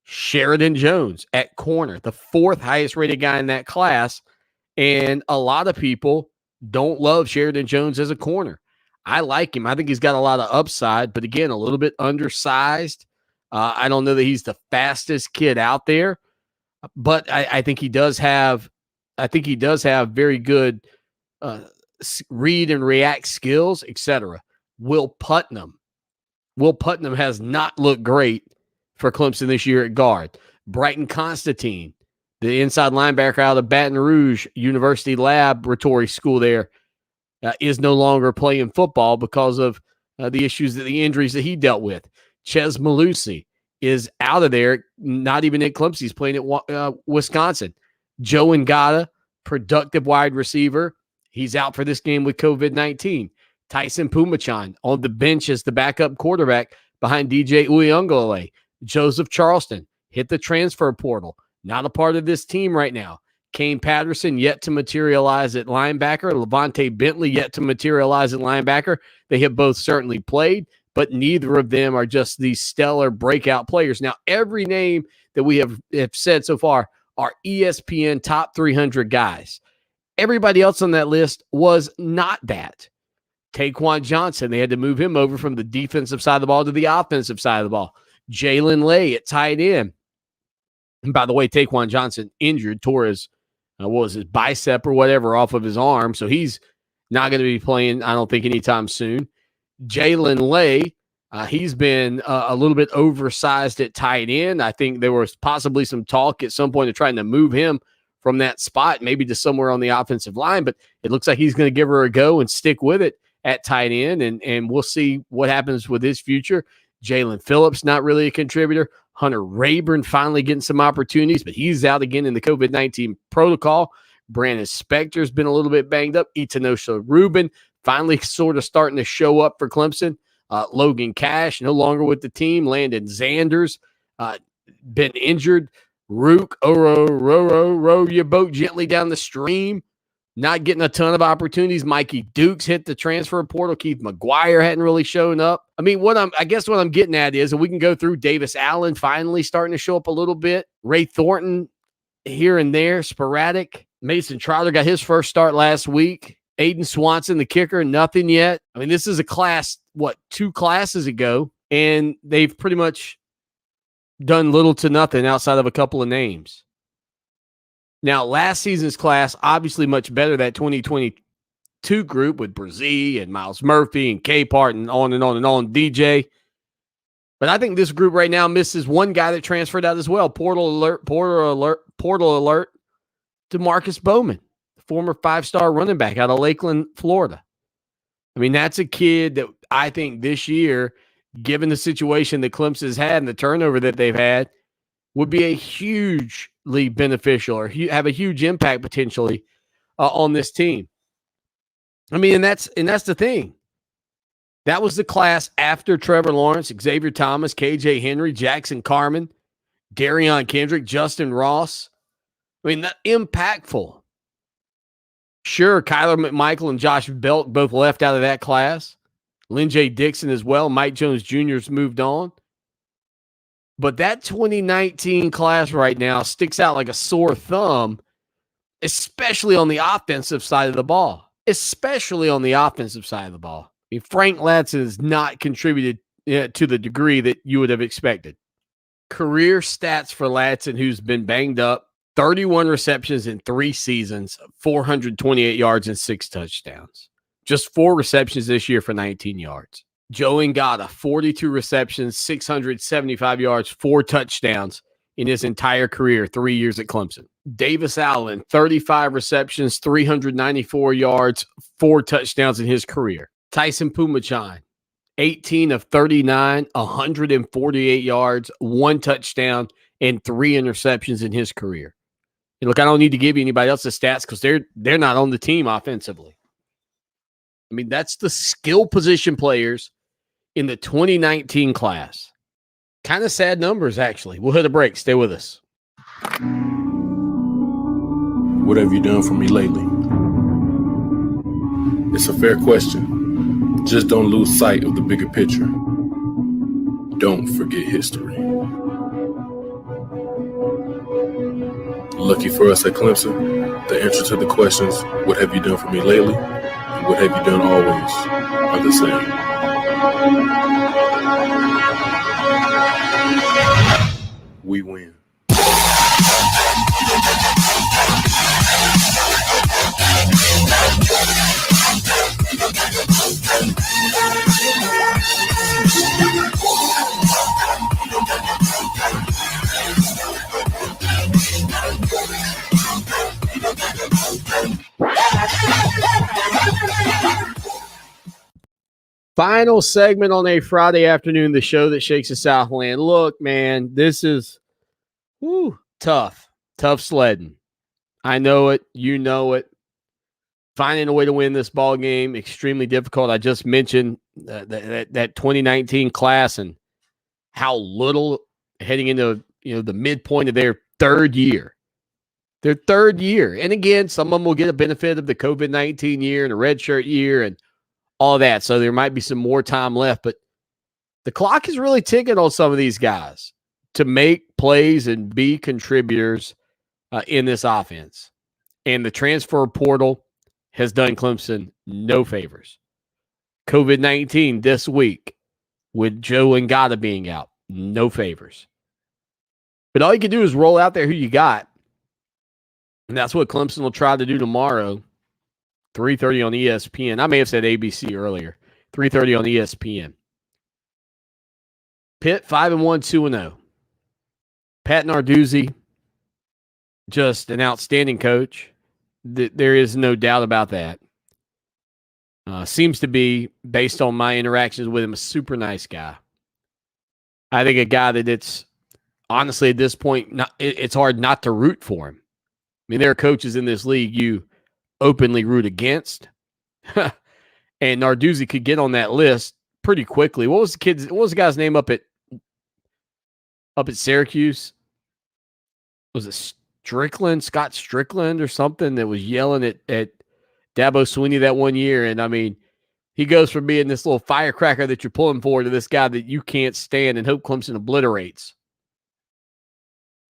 Sheridan Jones at corner, the fourth highest-rated guy in that class, and a lot of people don't love Sheridan Jones as a corner. I like him. I think he's got a lot of upside, but again, a little bit undersized. I don't know that he's the fastest kid out there, but I think he does have very good read and react skills, etc. Will Putnam has not looked great for Clemson this year at guard. Brighton Constantine, the inside linebacker out of Baton Rouge University Laboratory School there, is no longer playing football because of the injuries that he dealt with. Ches Malusi is out of there, not even at Clemson. He's playing at Wisconsin. Joe Ngata, productive wide receiver. He's out for this game with COVID-19. Tyson Pumachan on the bench as the backup quarterback behind DJ Uyunglele. Joseph Charleston hit the transfer portal. Not a part of this team right now. Kane Patterson yet to materialize at linebacker. Levante Bentley yet to materialize at linebacker. They have both certainly played, but neither of them are just these stellar breakout players. Now, every name that we have said so far are ESPN top 300 guys. Everybody else on that list was not that. Taquan Johnson, they had to move him over from the defensive side of the ball to the offensive side of the ball. Jalen Lay at tight end. And by the way, Taquan Johnson injured, tore his, what was his bicep or whatever off of his arm. So he's not going to be playing, I don't think, anytime soon. Jalen Lay, he's been a little bit oversized at tight end. I think there was possibly some talk at some point of trying to move him from that spot, maybe to somewhere on the offensive line, but it looks like he's going to give her a go and stick with it at tight end, and we'll see what happens with his future. Jalen Phillips, not really a contributor. Hunter Rayburn finally getting some opportunities, but he's out again in the COVID-19 protocol. Brandon Spector's been a little bit banged up. Itanosha Rubin finally sort of starting to show up for Clemson. Logan Cash, no longer with the team. Landon Zanders, been injured. Rook, row your boat gently down the stream. Not getting a ton of opportunities. Mikey Dukes hit the transfer portal. Keith McGuire hadn't really shown up. I mean, I guess what I'm getting at is, and we can go through Davis Allen finally starting to show up a little bit. Ray Thornton here and there, sporadic. Mason Trotter got his first start last week. Aiden Swanson, the kicker, nothing yet. I mean, this is a class, 2 classes ago, and they've pretty much done little to nothing outside of a couple of names. Now, last season's class, obviously much better, that 2022 group with Brzee and Miles Murphy and Capehart and on and on and on, DJ. But I think this group right now misses one guy that transferred out as well. Portal alert to Marcus Bowman, former 5-star running back out of Lakeland, Florida. I mean, that's a kid that I think this year, given the situation that Clemson's had and the turnover that they've had, would be a hugely beneficial or have a huge impact potentially on this team. I mean, and that's the thing. That was the class after Trevor Lawrence, Xavier Thomas, KJ Henry, Jackson Carman, Darion Kendrick, Justin Ross. I mean, that impactful. Sure, Kyler McMichael and Josh Belt both left out of that class. Lynn J. Dixon as well. Mike Jones Jr.'s moved on. But that 2019 class right now sticks out like a sore thumb, especially on the offensive side of the ball. I mean, Frank Ladson has not contributed to the degree that you would have expected. Career stats for Ladson, who's been banged up: 31 receptions in 3 seasons, 428 yards and 6 touchdowns. Just 4 receptions this year for 19 yards. Joe Ngata, 42 receptions, 675 yards, 4 touchdowns in his entire career, 3 years at Clemson. Davis Allen, 35 receptions, 394 yards, 4 touchdowns in his career. Tyson Pumachan, 18 of 39, 148 yards, 1 touchdown, and 3 interceptions in his career. And look, I don't need to give you anybody else's stats because they're not on the team offensively. I mean, that's the skill position players in the 2019 class. Kind of sad numbers, actually. We'll hit a break. Stay with us. What have you done for me lately? It's a fair question. Just don't lose sight of the bigger picture. Don't forget history. Lucky for us at Clemson, the answer to the questions, what have you done for me lately, and what have you done always, are the same. We win. Final segment on a Friday afternoon, the show that shakes the Southland. Look, man, this is tough sledding. I know it. You know it. Finding a way to win this ball game, extremely difficult. I just mentioned that 2019 class and how little heading into the midpoint of their third year. And again, some of them will get a benefit of the COVID-19 year and a redshirt year and all that. So there might be some more time left, but the clock is really ticking on some of these guys to make plays and be contributors in this offense. And the transfer portal has done Clemson no favors. COVID-19 this week with Joe Ngata being out, no favors. But all you can do is roll out there who you got. And that's what Clemson will try to do tomorrow, 3:30 on ESPN. I may have said ABC earlier, 3:30 on ESPN. Pitt, 5-1, 2-0. Pat Narduzzi, just an outstanding coach. There is no doubt about that. Seems to be, based on my interactions with him, a super nice guy. I think a guy that it's, honestly, at this point, it's hard not to root for him. I mean, there are coaches in this league you openly root against. And Narduzzi could get on that list pretty quickly. What was the guy's name up at Syracuse? Was it Scott Strickland or something, that was yelling at Dabo Swinney that one year? And I mean, he goes from being this little firecracker that you're pulling for to this guy that you can't stand and hope Clemson obliterates.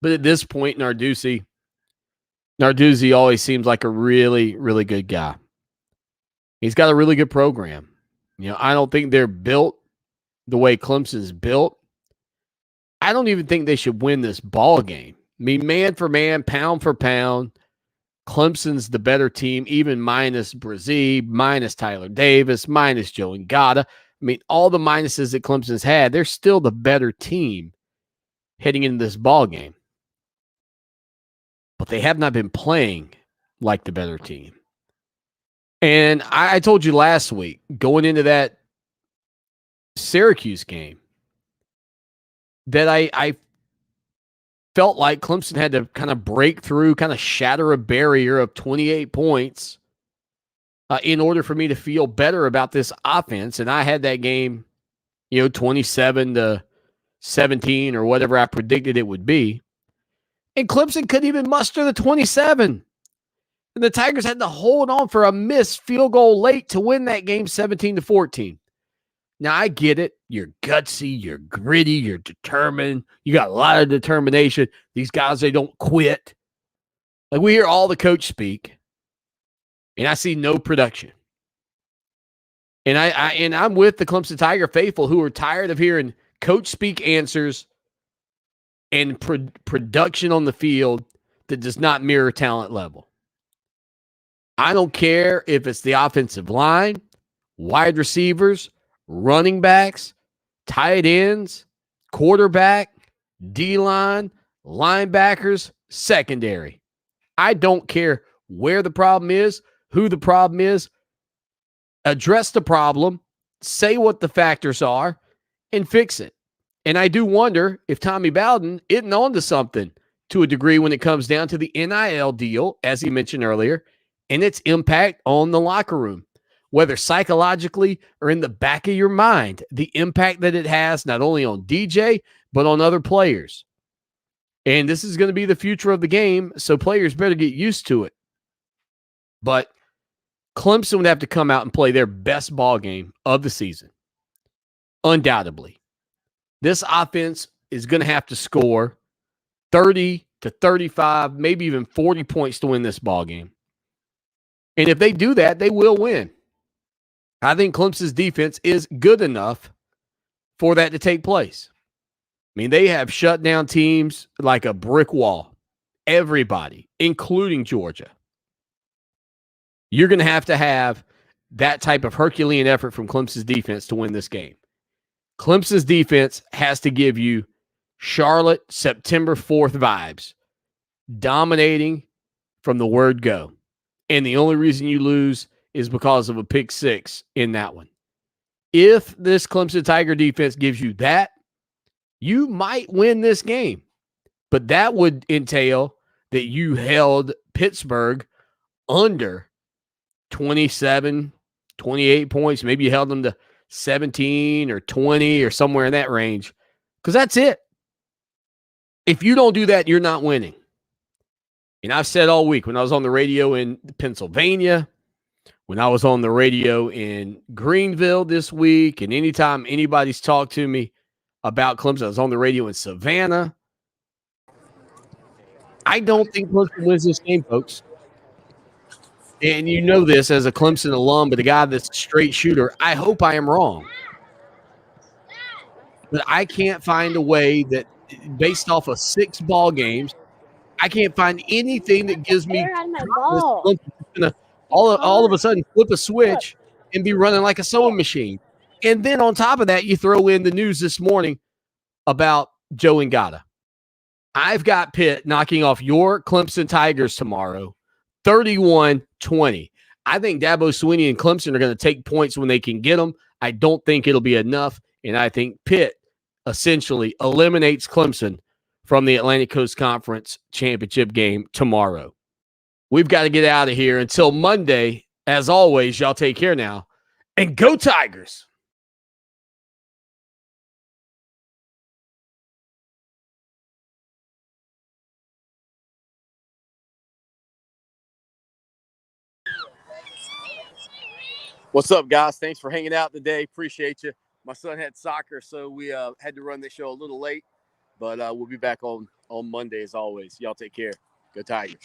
But at this point, Narduzzi always seems like a really, really good guy. He's got a really good program. You know, I don't think they're built the way Clemson's built. I don't even think they should win this ball game. I mean, man for man, pound for pound, Clemson's the better team, even minus Brazee, minus Tyler Davis, minus Joe Ngata. I mean, all the minuses that Clemson's had, they're still the better team heading into this ball game. But they have not been playing like the better team. And I told you last week, going into that Syracuse game, that I felt like Clemson had to kind of break through, kind of shatter a barrier of 28 points in order for me to feel better about this offense. And I had that game, 27-17 or whatever I predicted it would be. And Clemson couldn't even muster the 27. And the Tigers had to hold on for a missed field goal late to win that game 17-14. Now, I get it. You're gutsy, you're gritty, you're determined. You got a lot of determination. These guys, they don't quit. Like, we hear all the coach speak, and I see no production. And I'm with the Clemson Tiger faithful who are tired of hearing coach speak answers and production on the field that does not mirror talent level. I don't care if it's the offensive line, wide receivers, running backs, tight ends, quarterback, D-line, linebackers, secondary. I don't care where the problem is, who the problem is. Address the problem, say what the factors are, and fix it. And I do wonder if Tommy Bowden isn't onto something to a degree when it comes down to the NIL deal, as he mentioned earlier, and its impact on the locker room, whether psychologically or in the back of your mind, the impact that it has not only on DJ, but on other players. And this is going to be the future of the game, so players better get used to it. But Clemson would have to come out and play their best ball game of the season. Undoubtedly. This offense is going to have to score 30 to 35, maybe even 40 points to win this ball game. And if they do that, they will win. I think Clemson's defense is good enough for that to take place. I mean, they have shut down teams like a brick wall. Everybody, including Georgia. You're going to have that type of Herculean effort from Clemson's defense to win this game. Clemson's defense has to give you Charlotte September 4th vibes, dominating from the word go. And the only reason you lose is because of a pick six in that one. If this Clemson Tiger defense gives you that, you might win this game. But that would entail that you held Pittsburgh under 27, 28 points. Maybe you held them to 17 or 20 or somewhere in that range. Because that's it. If you don't do that, you're not winning. And I've said all week, when I was on the radio in Pennsylvania, when I was on the radio in Greenville this week, and anytime anybody's talked to me about Clemson, I was on the radio in Savannah. I don't think Clemson wins this game, folks. And you know this as a Clemson alum, but a guy that's a straight shooter, I hope I am wrong. But I can't find a way that based off of 6 ball games. I can't find anything that gives me gonna all of a sudden flip a switch and be running like a sewing machine. And then on top of that, you throw in the news this morning about Joe Ngata. I've got Pitt knocking off your Clemson Tigers tomorrow, 31-20. I think Dabo Swinney and Clemson are going to take points when they can get them. I don't think it'll be enough, and I think Pitt essentially eliminates Clemson from the Atlantic Coast Conference championship game tomorrow. We've got to get out of here. Until Monday, as always, y'all take care now, and go Tigers! What's up, guys? Thanks for hanging out today. Appreciate you. My son had soccer, so we had to run this show a little late, but we'll be back on Monday as always. Y'all take care. Go Tigers.